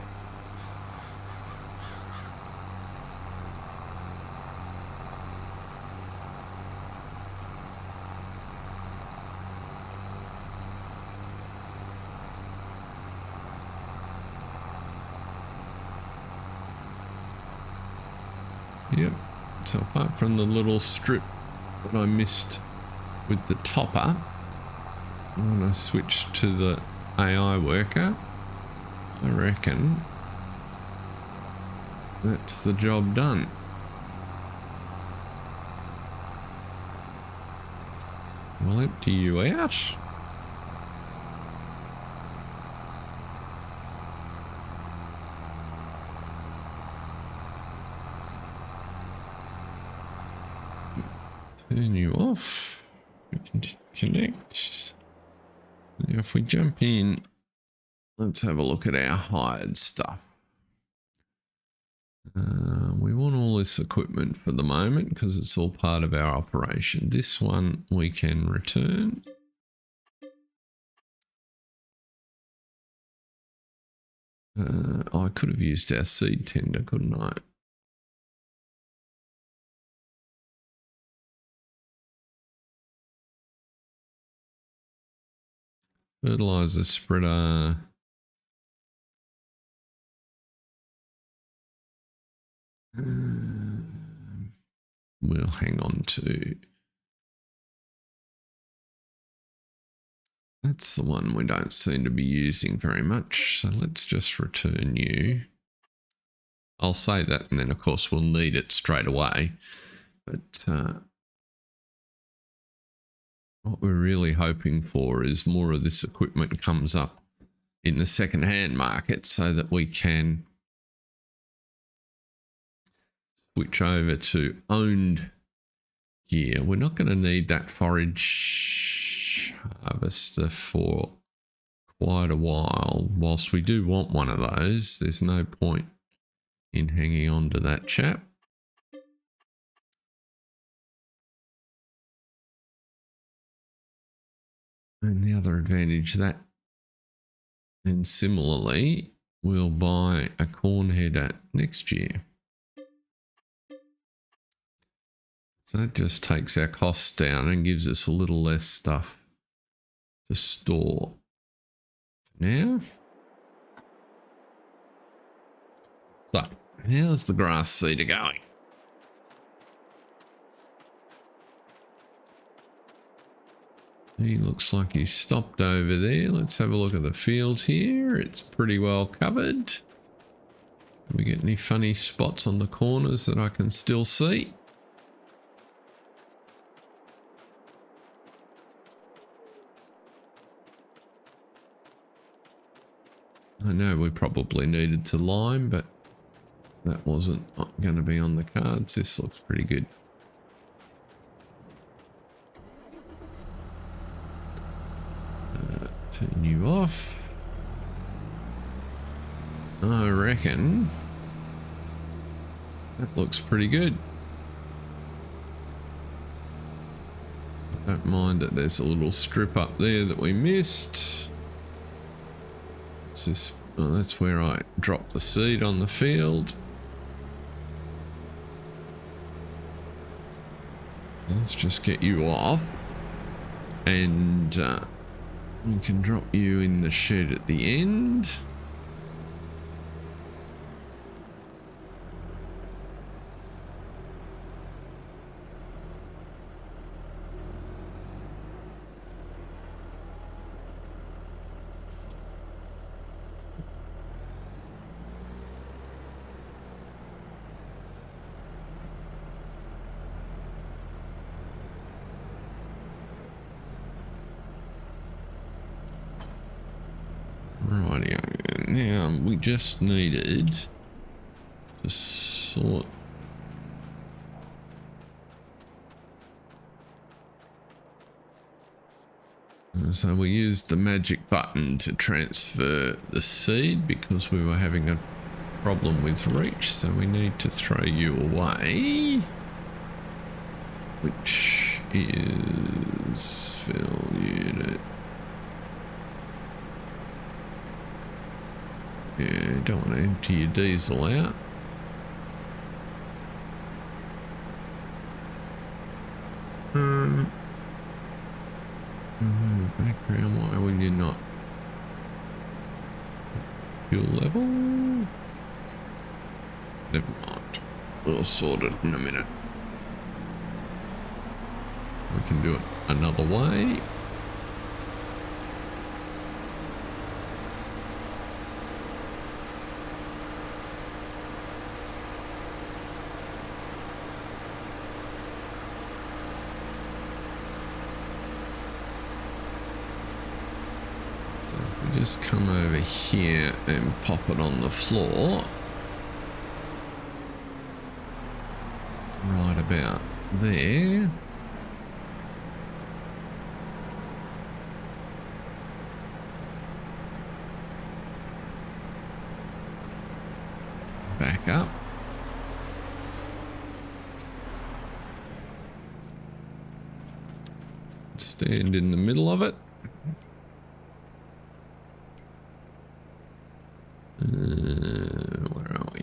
Yep, so apart from the little strip that I missed with the topper, when I switched to the AI worker, I reckon that's the job done. We'll empty you out. Turn you off. We can disconnect. Now if we jump in, let's have a look at our hired stuff. We want all this equipment for the moment because it's all part of our operation. This one we can return. I could have used our seed tender, couldn't I? Fertilizer spreader. We'll hang on to. That's the one we don't seem to be using very much. So let's just return you. I'll say that, and then of course we'll need it straight away. But what we're really hoping for is more of this equipment comes up in the second-hand market so that we can switch over to owned gear. We're not going to need that forage harvester for quite a while. Whilst we do want one of those, there's no point in hanging on to that chap. And the other advantage that, and similarly, we'll buy a corn header next year. So that just takes our costs down and gives us a little less stuff to store. Now, so how's the grass seeder going? He looks like he's stopped over there. Let's have a look at the field here. It's pretty well covered. Do we get any funny spots on the corners that I can still see? I know we probably needed to lime, but that wasn't going to be on the cards. This looks pretty good. Turn you off. I reckon that looks pretty good. Don't mind that there's a little strip up there that we missed. It's this, well, that's where I dropped the seed on the field. Let's just get you off, and we can drop you in the shed at the end. Rightio, now we just needed to sort. So we used the magic button to transfer the seed because we were having a problem with reach, so we need to throw you away, which is fill unit. Yeah, don't want to empty your diesel out. Background, why will you not? Fuel level? Never mind. We'll sort it in a minute. We can do it another way. Just come over here and pop it on the floor. Right about there. back up. Stand in the middle of it. Where are we?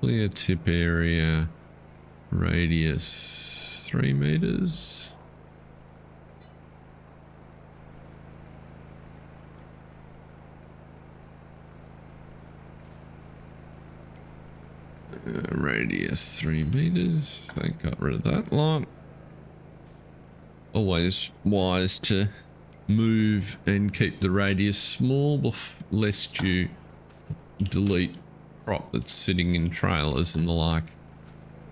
Clear tip area, radius 3 meters. Radius 3 meters. They got rid of that lot. Always wise to move and keep the radius small lest you delete crop that's sitting in trailers and the like.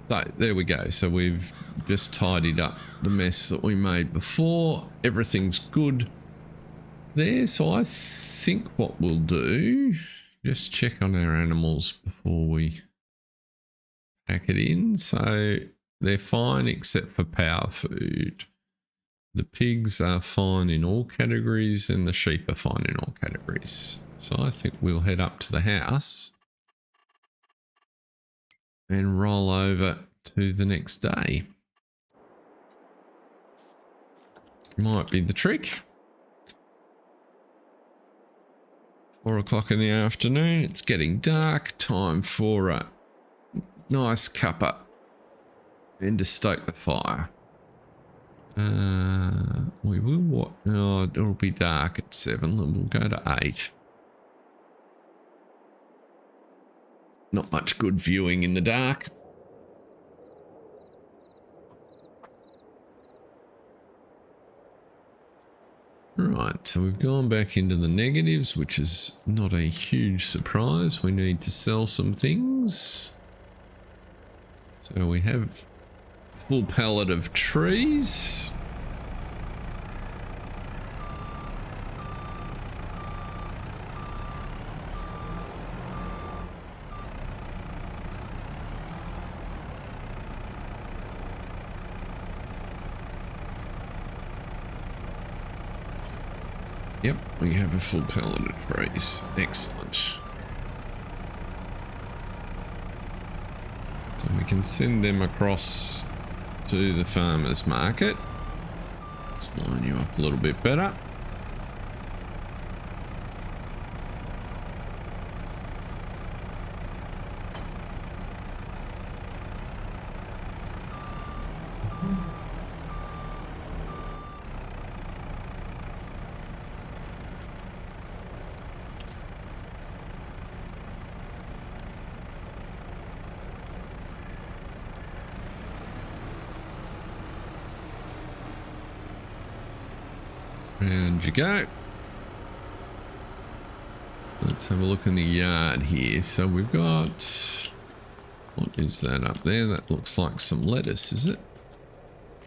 So there we go. So we've just tidied up the mess that we made before. Everything's good there. So I think what we'll do, just check on our animals before we pack it in. So they're fine except for power food. The pigs are fine in all categories and the sheep are fine in all categories. So I think we'll head up to the house and roll over to the next day. Might be the trick. 4 o'clock in the afternoon. It's getting dark. Time for a nice cuppa and to stoke the fire. We will what? Oh, it'll be dark at 7 and we'll go to 8. Not much good viewing in the dark. Right, so we've gone back into the negatives, which is not a huge surprise. We need to sell some things. So we have a full pallet of trees. Yep, we have a full pallet of trees. Excellent. So we can send them across to the farmer's market. Let's line you up a little bit better. Round you go. Let's have a look in the yard here. So we've got, what is that up there? That looks like some lettuce, is it?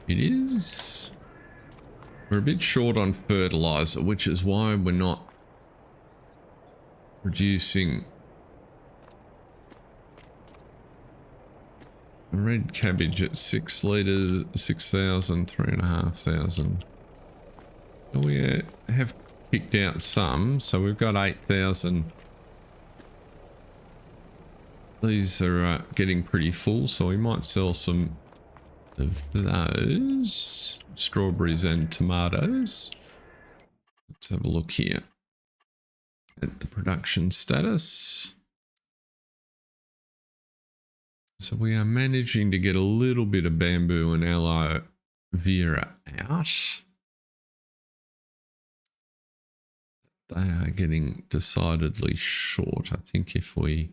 It is. We're a bit short on fertilizer, which is why we're not producing a red cabbage at 6 litres, 6,000, 3,500. We have kicked out some, so we've got 8,000. These are getting pretty full, so we might sell some of those. Strawberries and tomatoes. Let's have a look here at the production status. So we are managing to get a little bit of bamboo and aloe vera out. They are getting decidedly short. I think if you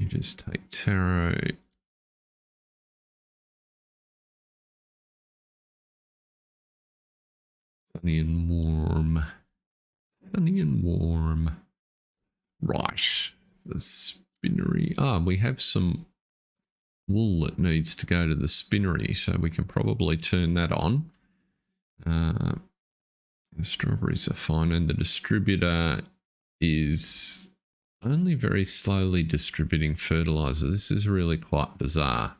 just take taro, sunny and warm, right, the spinnery. We have some wool that needs to go to the spinnery, so we can probably turn that on. The strawberries are fine, and the distributor is only very slowly distributing fertilizer. This is really quite bizarre.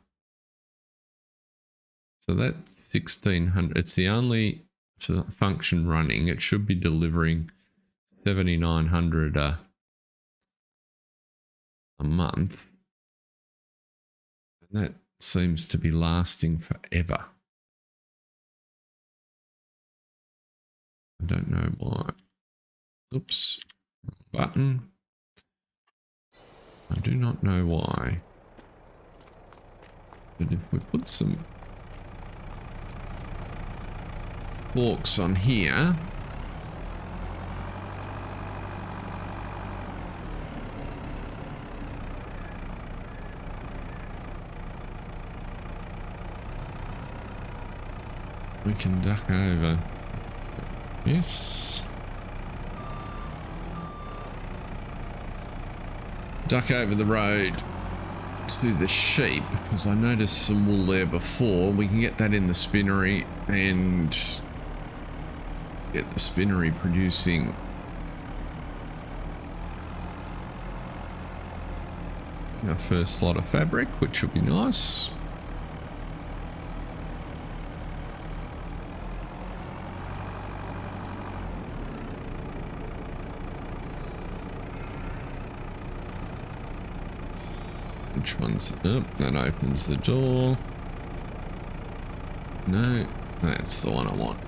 So that's 1,600. It's the only function running. It should be delivering 7,900 a month. And that seems to be lasting forever. I don't know why. Oops. Button. I do not know why. But if we put some forks on here, we can duck over. Yes. Duck over the road to the sheep, because I noticed some wool there before. We can get that in the spinnery and get the spinnery producing our first lot of fabric, which will be nice. Which one's up? Oh, that opens the door. No, that's the one I want.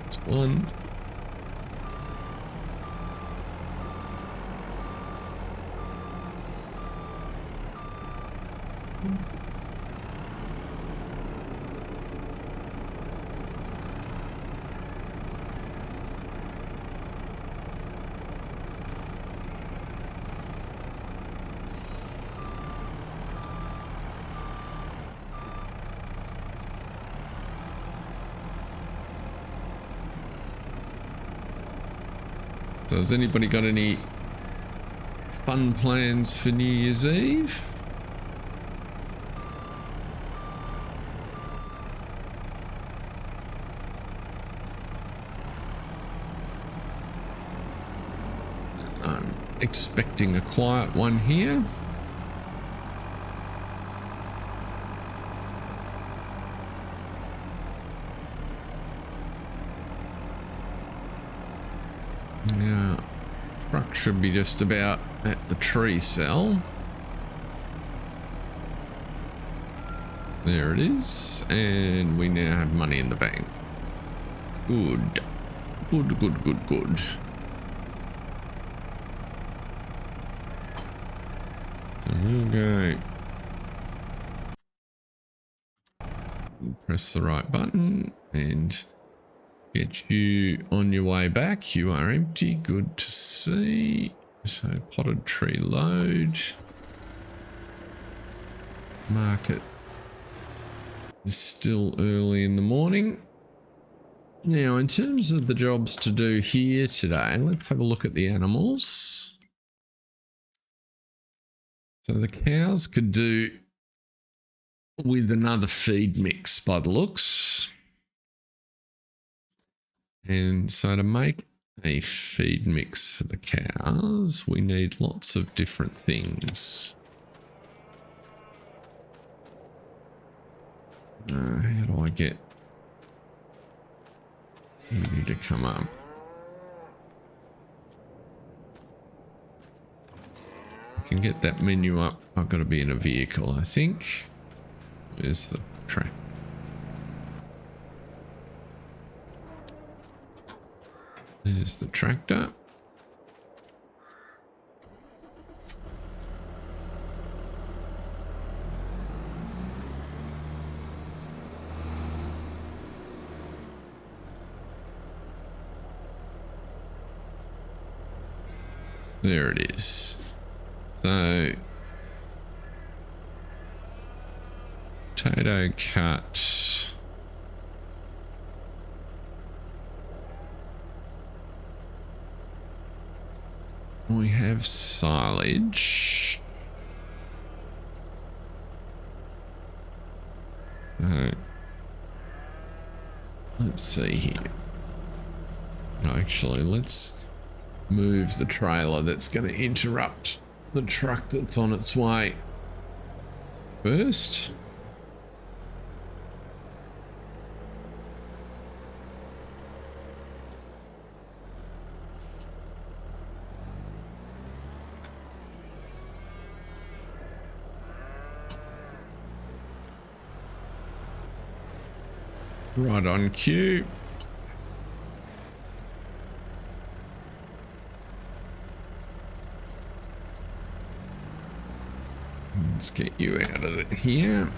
That's one. So has anybody got any fun plans for New Year's Eve? I'm expecting a quiet one here. Yeah, truck should be just about at the tree cell. There it is, and we now have money in the bank. Good, good, good, good, good. So we'll go press the right button and get you on your way back. You are empty. Good to see. So potted tree load. Market is still early in the morning. Now, in terms of the jobs to do here today, let's have a look at the animals. So the cows could do with another feed mix by the looks. And so to make a feed mix for the cows, we need lots of different things. How do I get you to come up? I can get that menu up. I've got to be in a vehicle, I think. Where's the track? There's the tractor. There it is. So, potato cut. We have silage. So, Let's see here. Actually, let's move the trailer that's going to interrupt the truck that's on its way first. Right on cue. Let's get you out of it here.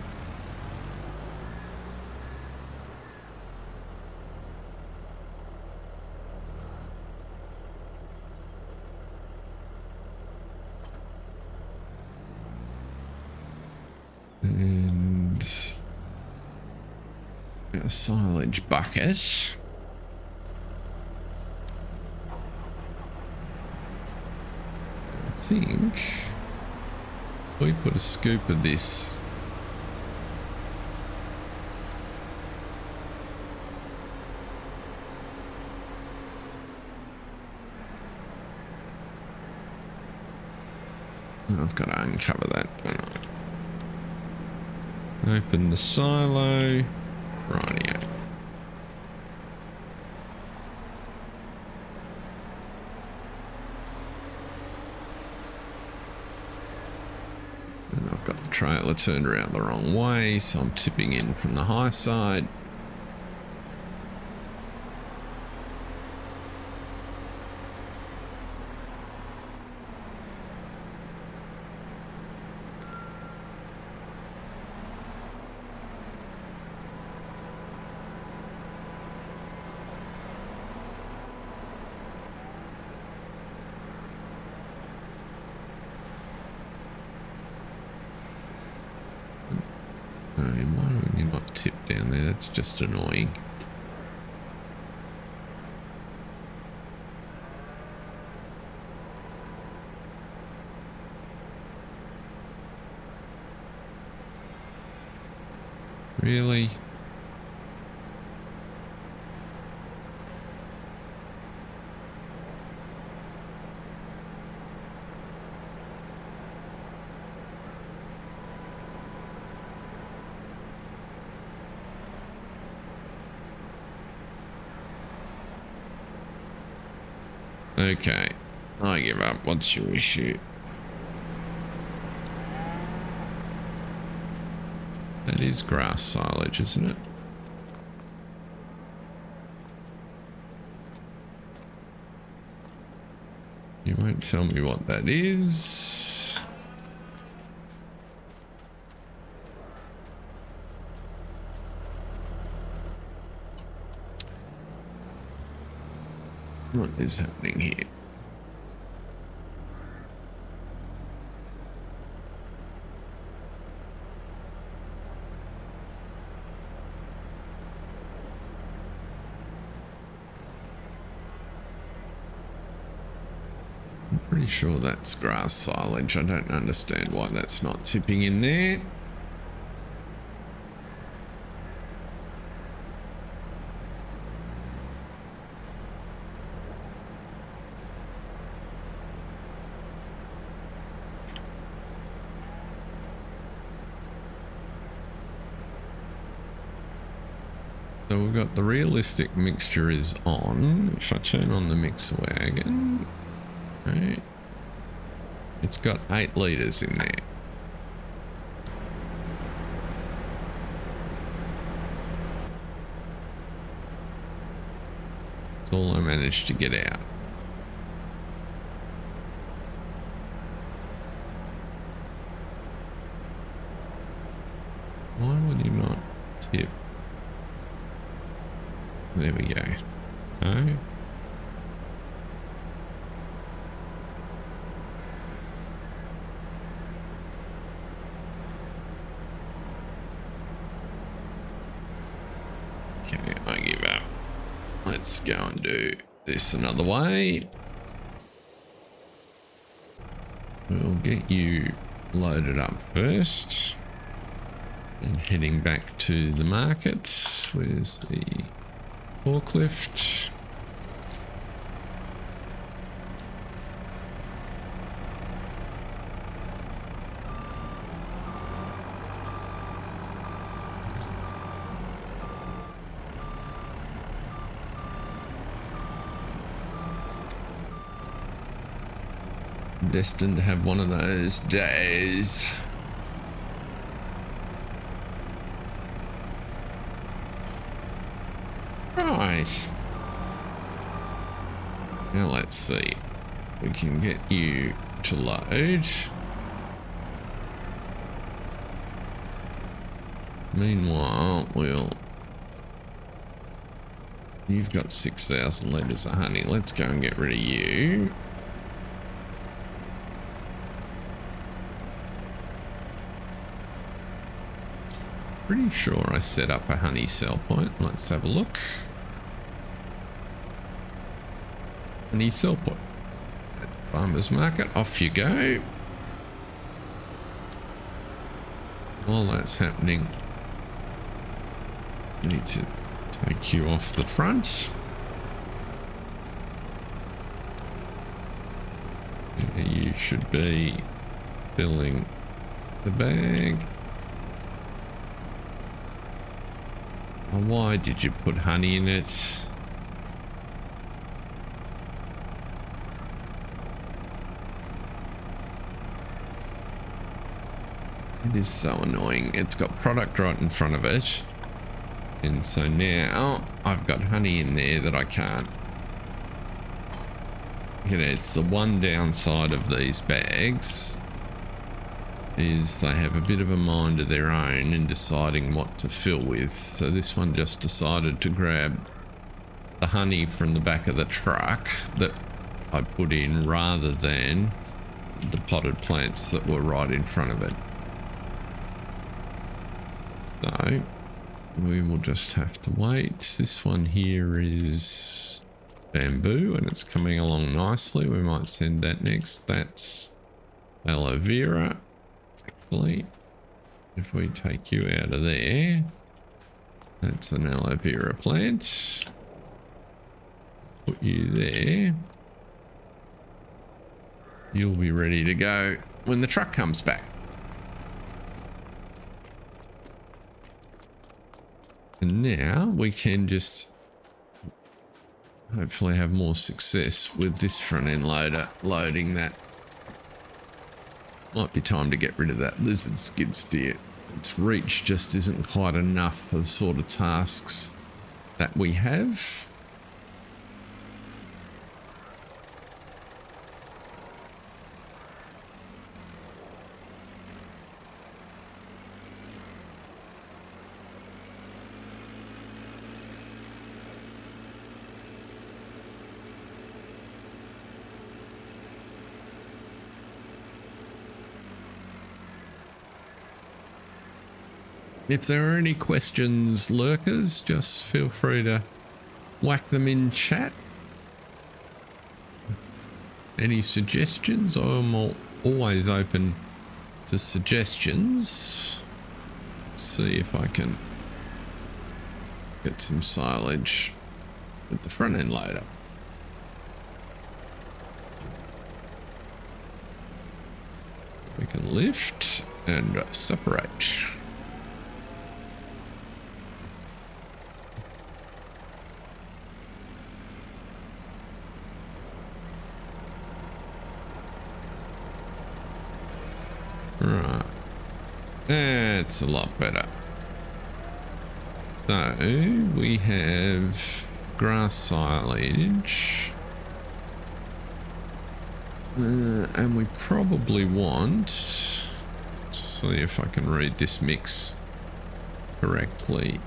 And a silage bucket. I think we put a scoop of this I've got to uncover that, don't I? Open the silo. Rightio. And I've got the trailer turned around the wrong way, so I'm tipping in from the high side. Why would you not tip down there? That's just annoying. Really? Okay, I give up. What's your issue? That is grass silage, isn't it? You won't tell me what that is. What is happening here? I'm pretty sure that's grass silage. I don't understand why that's not tipping in there. So we've got the realistic mixture is on. If I turn on the mixer wagon, right, it's got 8 litres in there. That's all I managed to get out. Why would you not tip? There we go. No. Okay, I give up. Let's go and do this another way. We'll get you loaded up first. And heading back to the market. Where's the Forklift. Destined to have one of those days. Right. Now let's see if we can get you to load. Meanwhile, you've got 6,000 litres of honey. Let's go and get rid of you. Pretty sure I set up a honey sell point. Let's have a look. Honey sell point. At the farmer's market. Off you go. While that's happening, I need to take you off the front. You should be filling the bag. Why did you put honey in it? It is so annoying. It's got product right in front of it. And so now I've got honey in there that I can't. You know, it's the one downside of these bags is they have a bit of a mind of their own in deciding what to fill with. So this one just decided to grab the honey from the back of the truck that I put in rather than the potted plants that were right in front of it. So we will just have to wait. This one here is bamboo and it's coming along nicely. We might send that next. That's aloe vera. Actually, if we take you out of there, that's an aloe vera plant. Put you there. You'll be ready to go when the truck comes back. And now we can just hopefully have more success with this front end loader loading that. Might be time to get rid of that lizard skid steer. Its reach just isn't quite enough for the sort of tasks that we have. If there are any questions, lurkers, just feel free to whack them in chat. Any suggestions? I'm always open to suggestions. Let's see if I can get some silage with the front end loader. We can lift and separate. Right, that's a lot better. So we have grass silage, and we probably want, let's see if I can read this mix correctly.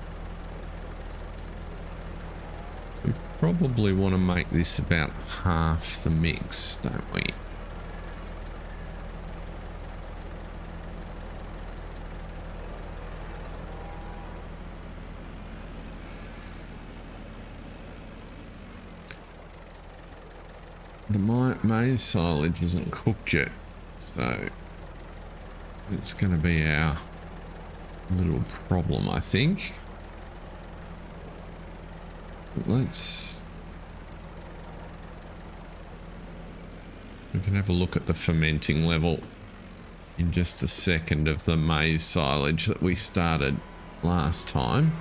We probably want to make this about half the mix, don't we? The maize silage isn't cooked yet, so it's going to be our little problem, I think. we can have a look at the fermenting level in just a second of the maize silage that we started last time.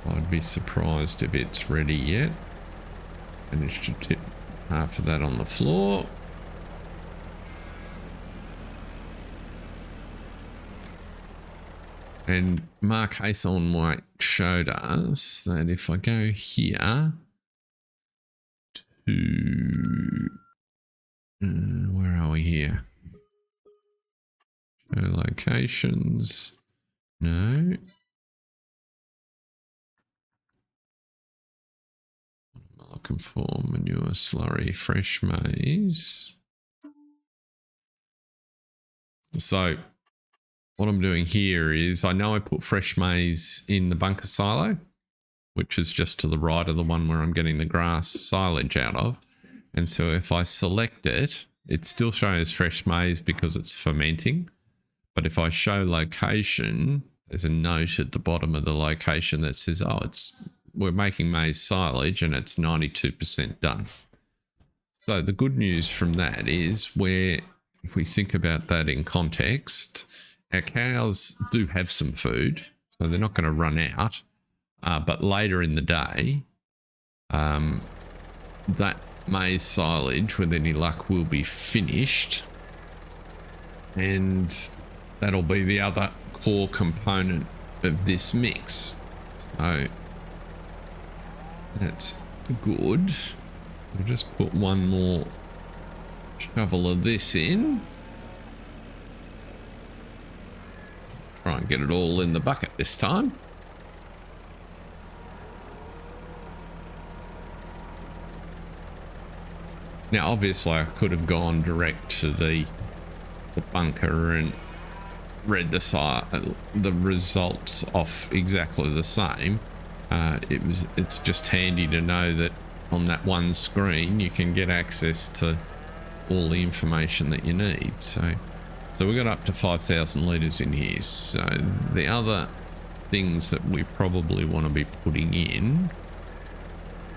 I'd be surprised if it's ready yet. Managed to tip half of that on the floor. And Mark Haythorne White showed us that if I go here to where are we here? Show locations. No. What am I looking for? Manure slurry, fresh maize. So what I'm doing here is I know I put fresh maize in the bunker silo, which is just to the right of the one where I'm getting the grass silage out of. And so if I select it, it still shows fresh maize because it's fermenting. But if I show location, there's a note at the bottom of the location that says, oh, we're making maize silage and it's 92% done. So the good news from that is if we think about that in context, our cows do have some food, so they're not going to run out. But later in the day, that maize silage, with any luck, will be finished. And that'll be the other core component of this mix. So that's good. I'll just put one more shovel of this in. Try and get it all in the bucket this time. Now, obviously, I could have gone direct to the bunker and read the results off exactly the same. It's just handy to know that on that one screen you can get access to all the information that you need. So we got up to 5,000 litres in here. So the other things that we probably want to be putting in,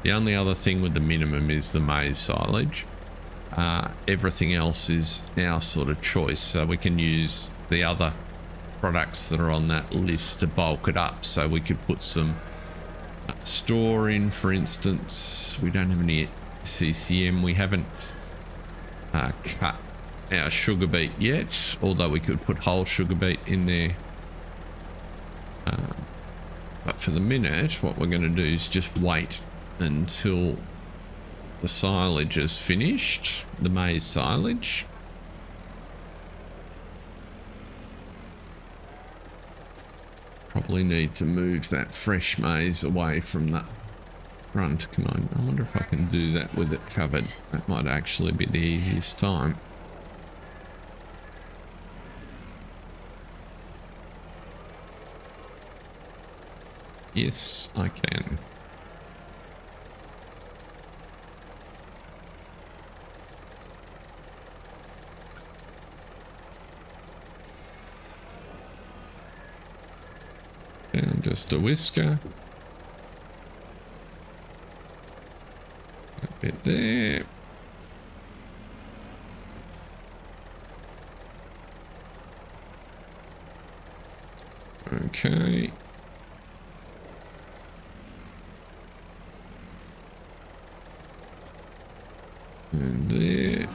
the only other thing with the minimum is the maize silage. Everything else is our sort of choice. So we can use the other products that are on that list to bulk it up. So we could put some store in, for instance. We don't have any CCM. We haven't cut our sugar beet yet, although we could put whole sugar beet in there. But for the minute, what we're going to do is just wait until the silage is finished, the maize silage. Probably need to move that fresh maize away from the front. I wonder if I can do that with it covered. That might actually be the easiest time. Yes, I can. And just a whisker. A bit there. Okay. And there.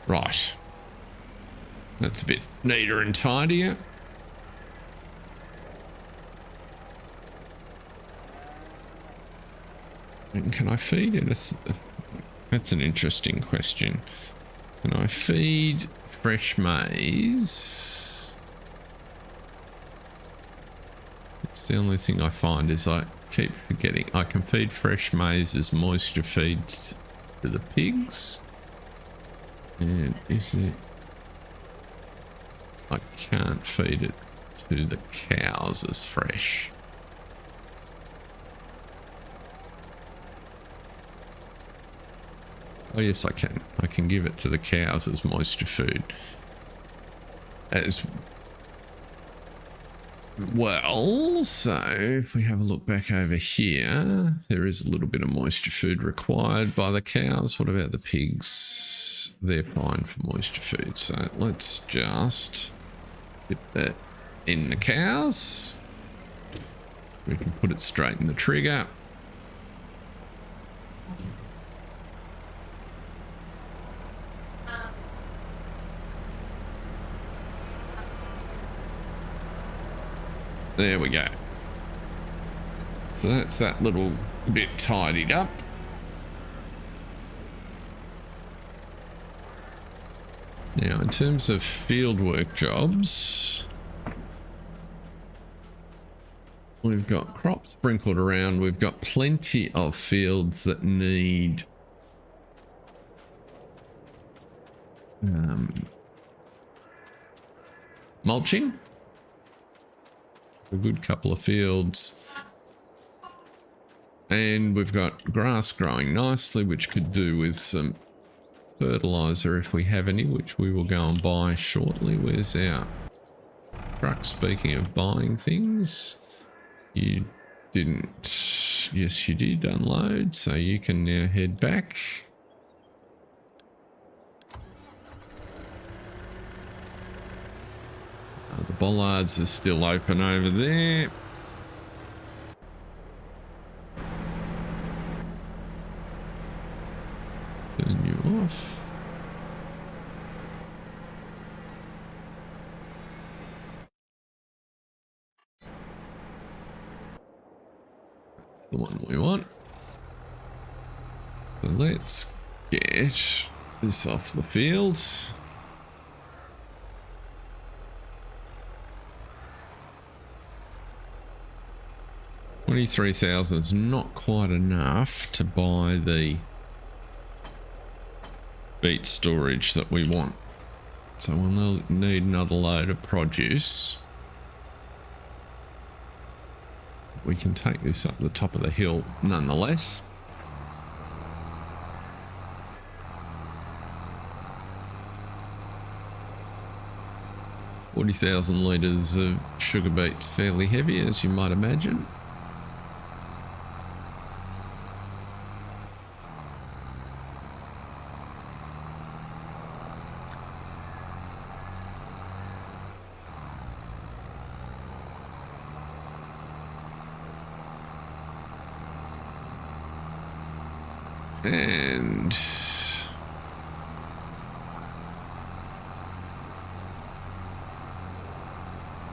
Right. That's a bit neater and tidier. And can I feed it? That's an interesting question. Can I feed fresh maize? It's the only thing I find is I keep forgetting. I can feed fresh maize as moisture feeds to the pigs. And is it... I can't feed it to the cows as fresh. Oh yes, I can. I can give it to the cows as moisture food. as well. So if we have a look back over here, there is a little bit of moisture food required by the cows. What about the pigs? They're fine for moisture food. So let's just put that in the cows. We can put it straight in the trigger. There we go. So that's that little bit tidied up. Now, in terms of fieldwork jobs, we've got crops sprinkled around. We've got plenty of fields that need mulching. A good couple of fields. And we've got grass growing nicely, which could do with some fertilizer if we have any, which we will go and buy shortly. Where's our truck? Speaking of buying things, you didn't. Yes, you did unload, so you can now head back. The bollards are still open over there. Turn you off. That's the one we want. So let's get this off the fields. $23,000 is not quite enough to buy the beet storage that we want. So we'll need another load of produce. We can take this up the top of the hill nonetheless. $40,000 litres of sugar beet's fairly heavy, as you might imagine. And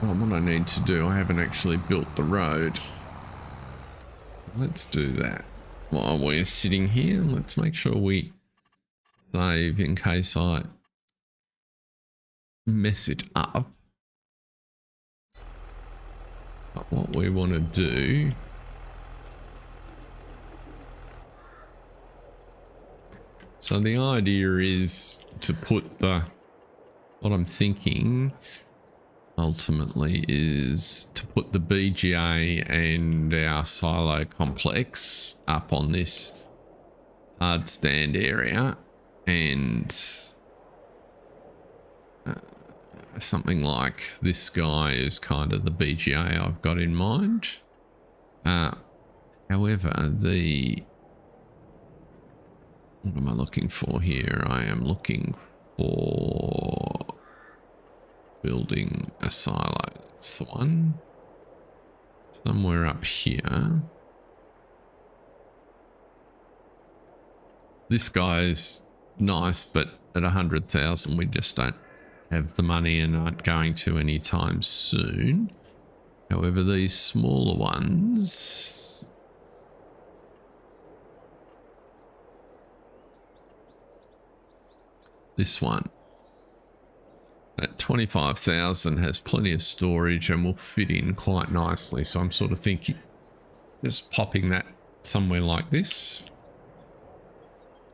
what I need to do, I haven't actually built the road. So let's do that while we're sitting here. Let's make sure we save in case I mess it up. But what we want to do, so the idea is to put the, what I'm thinking ultimately is to put the BGA and our silo complex up on this hard stand area, and something like this guy is kind of the BGA I've got in mind. However, what am I looking for here? I am looking for building a silo. That's the one. Somewhere up here. This guy's nice, but at 100,000 we just don't have the money and aren't going to anytime soon. However, these smaller ones, this one at 25,000 has plenty of storage and will fit in quite nicely. So I'm sort of thinking just popping that somewhere like this.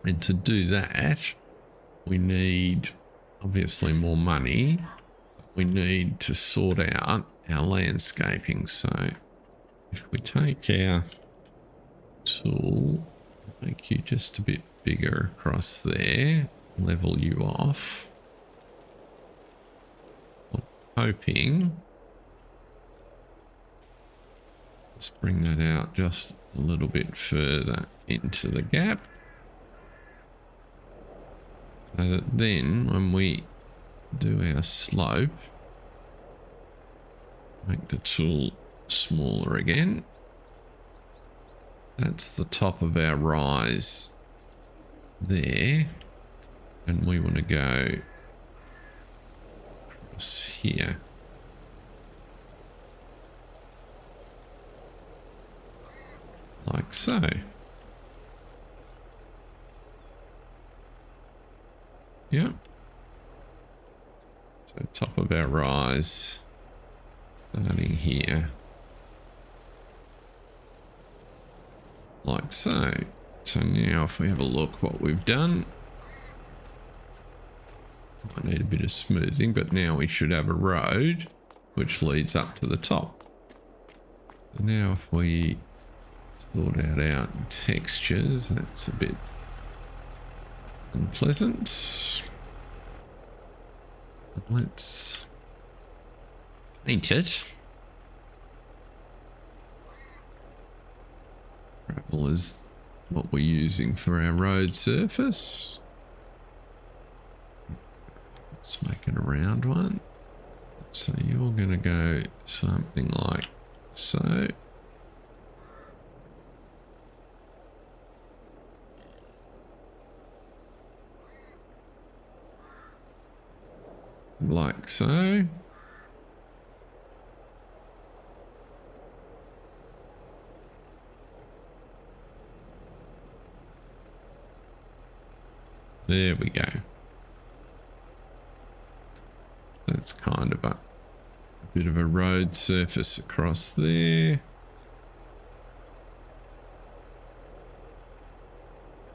And to do that, we need obviously more money. We need to sort out our landscaping. So if we take our tool, make you just a bit bigger across there, level you off. What hoping, let's bring that out just a little bit further into the gap, so that then when we do our slope, make the tool smaller again. That's the top of our rise there, and we want to go across here. Like so. Yep. So top of our rise, starting here. Like so. So now if we have a look what we've done, I need a bit of smoothing, but now we should have a road which leads up to the top. And now if we sort out our textures, that's a bit unpleasant. Let's paint it. Gravel is what we're using for our road surface. Let's make it a round one. So you're going to go something like so. Like so. There we go. That's kind of a bit of a road surface across there.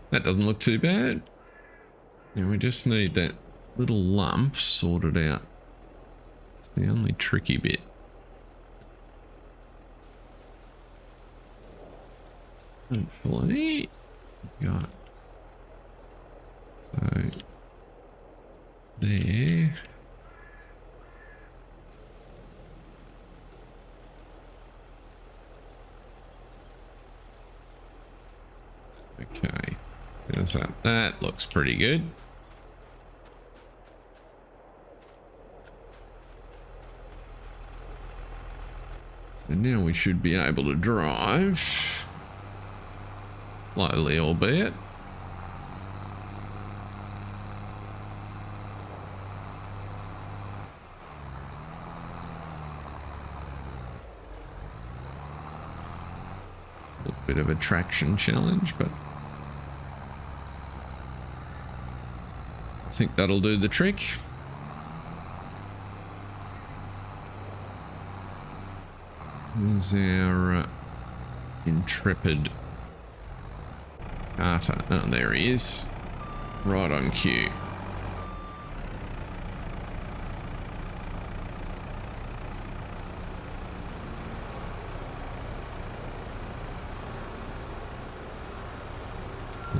That doesn't look too bad. And we just need that little lump sorted out. It's the only tricky bit. Hopefully, got so there. Okay, how's that? That looks pretty good. So now we should be able to drive slowly, albeit. A little bit of a traction challenge, but I think that'll do the trick. There's our intrepid Carter. Oh, there he is. Right on cue.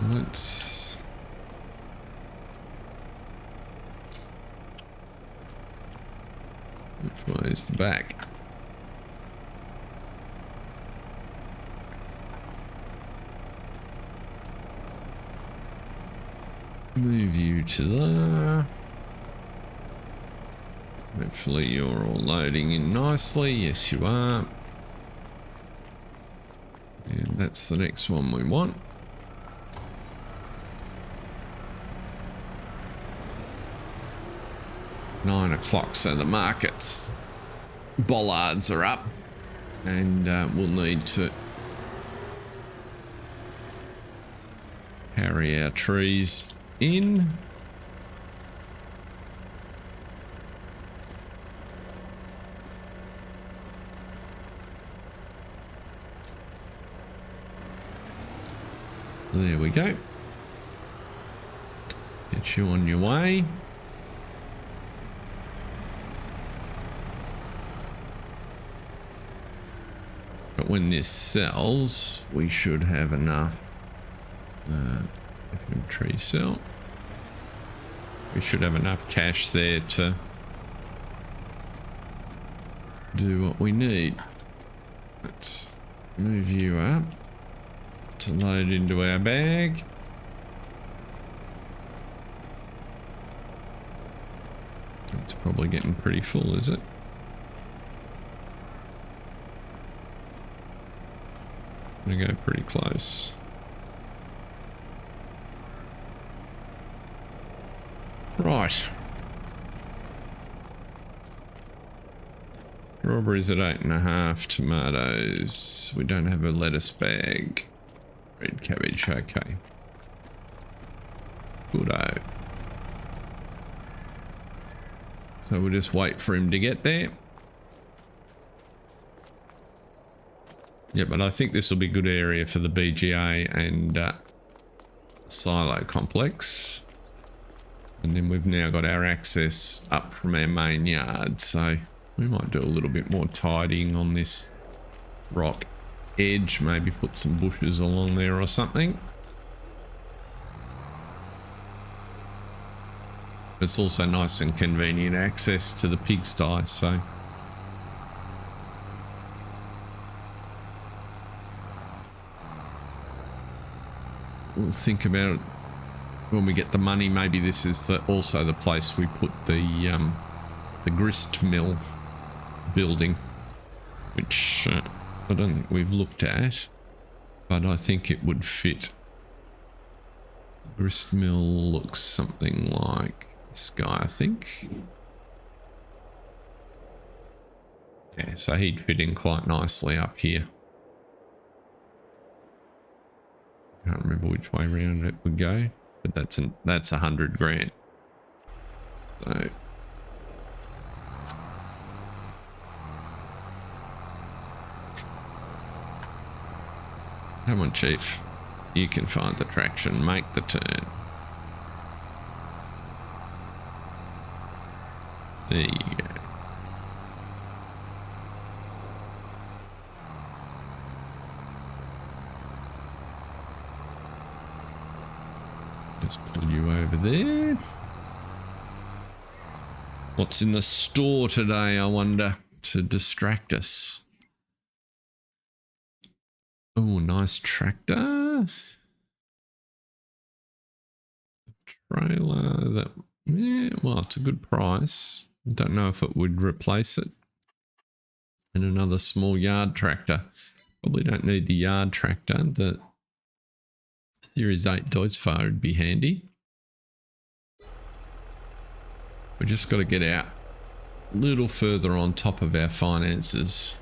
Let's which way is the back? Move you to there. Hopefully you're all loading in nicely. Yes, you are. And that's the next one we want. Nine o'clock, so the markets bollards are up, and we'll need to carry our trees in. There we go. Get you on your way. But when this sells, we should have enough tree sell. We should have enough cash there to do what we need. Let's move you up to load into our bag. It's probably getting pretty full, is it? Gonna go pretty close. Right. Strawberries at 8.5, tomatoes. We don't have a lettuce bag. Red cabbage, okay. Good-o. So we'll just wait for him to get there. Yeah, but I think this will be a good area for the BGA and silo complex. And then we've now got our access up from our main yard, so we might do a little bit more tidying on this rock edge, maybe put some bushes along there or something. It's also nice and convenient access to the pigsty, so we'll think about it when we get the money. Maybe this is also the place we put the grist mill building, which I don't think we've looked at, but I think it would fit. The grist mill looks something like this guy, I think. Yeah, so he'd fit in quite nicely up here. Can't remember which way around it would go, but that's 100 grand. So come on, Chief. You can find the traction. Make the turn. There you go. Just pull you over there. What's in the store today, I wonder, to distract us? Oh, nice tractor. Trailer that, yeah, well, it's a good price. Don't know if it would replace it. And another small yard tractor. Probably don't need the yard tractor. The Series 8 Deutz would be handy. We just got to get out a little further on top of our finances.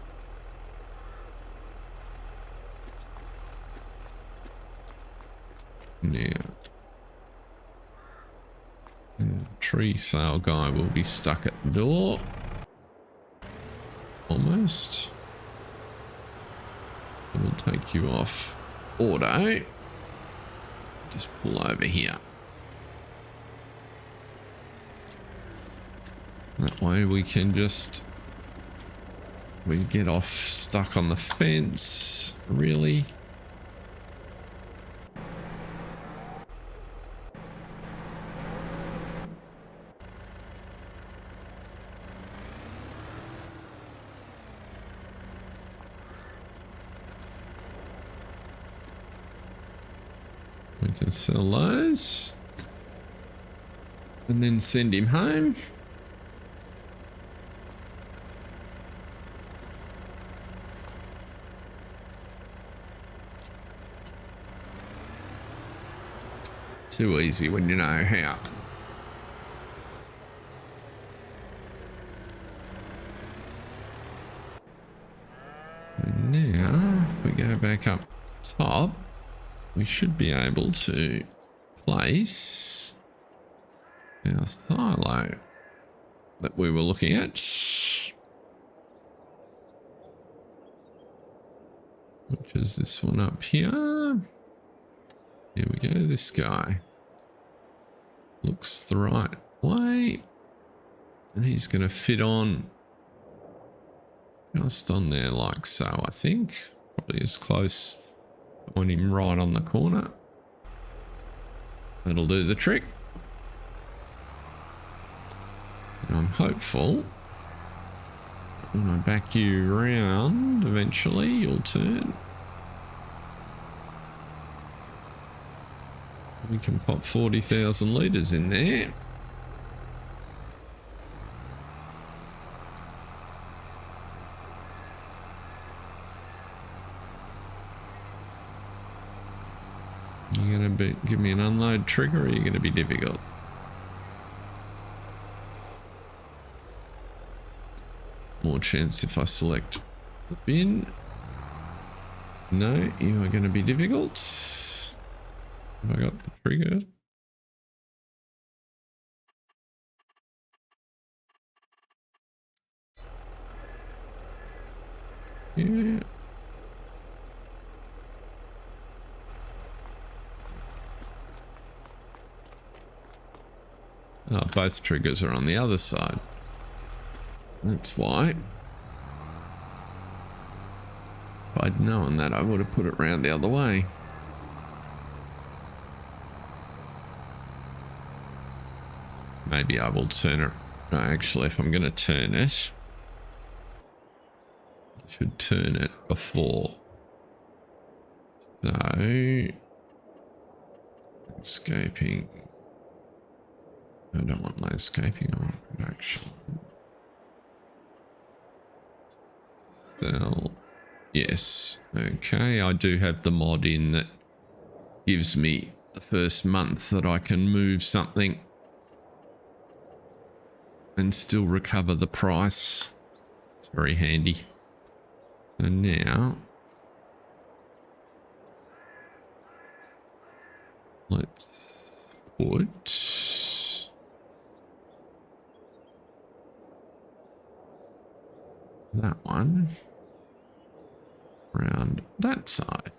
Now, tree sale guy will be stuck at the door. Almost. We'll take you off auto. Just pull over here. That way we can just... we get off stuck on the fence, really. We can sell those and then send him home. Too easy when you know how. And now, if we go back up top, we should be able to place our silo that we were looking at, which is this one up here. Here we go, this guy. Looks the right way. And he's going to fit on just on there like so, I think. Probably as close. I want him right on the corner. That'll do the trick. And I'm hopeful when I back you around, eventually you'll turn. We can pop 40,000 litres in there. You're going to give me an unload trigger, or are you going to be difficult? More chance if I select the bin. No, you are going to be difficult. Have I got the trigger? Yeah. Oh, both triggers are on the other side. That's why. If I'd known that, I would have put it round the other way. Maybe I will turn it. No, actually, if I'm going to turn it, I should turn it before. So, landscaping. I don't want landscaping, I want production. Sell. Yes. Okay, I do have the mod in that gives me the first month that I can move something and still recover the price. It's very handy. So now let's put that one around that side.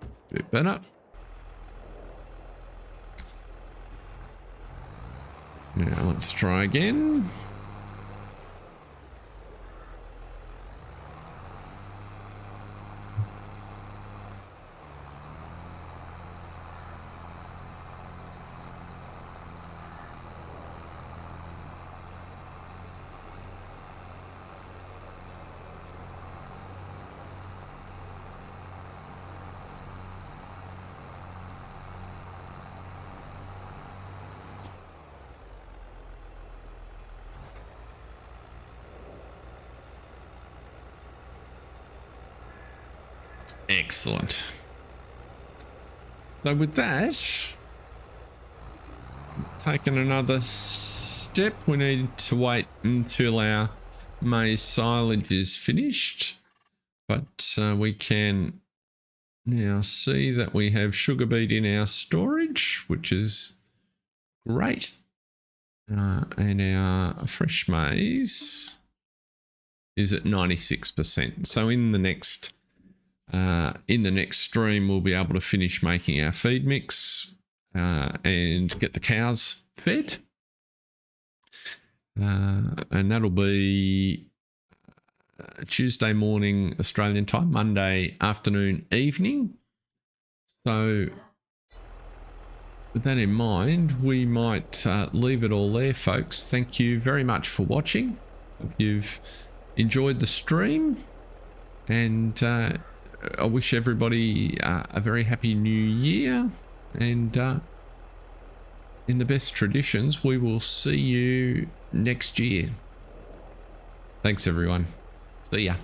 A bit better. Now let's try again. Excellent. So with that, taking another step, we need to wait until our maize silage is finished, but we can now see that we have sugar beet in our storage, which is great, and our fresh maize is at 96%. So in the next stream, we'll be able to finish making our feed mix and get the cows fed. And that'll be Tuesday morning Australian time, Monday afternoon, evening. So with that in mind, we might leave it all there, folks. Thank you very much for watching. Hope you've enjoyed the stream, and I wish everybody a very happy new year, and in the best traditions, we will see you next year. Thanks everyone. See ya.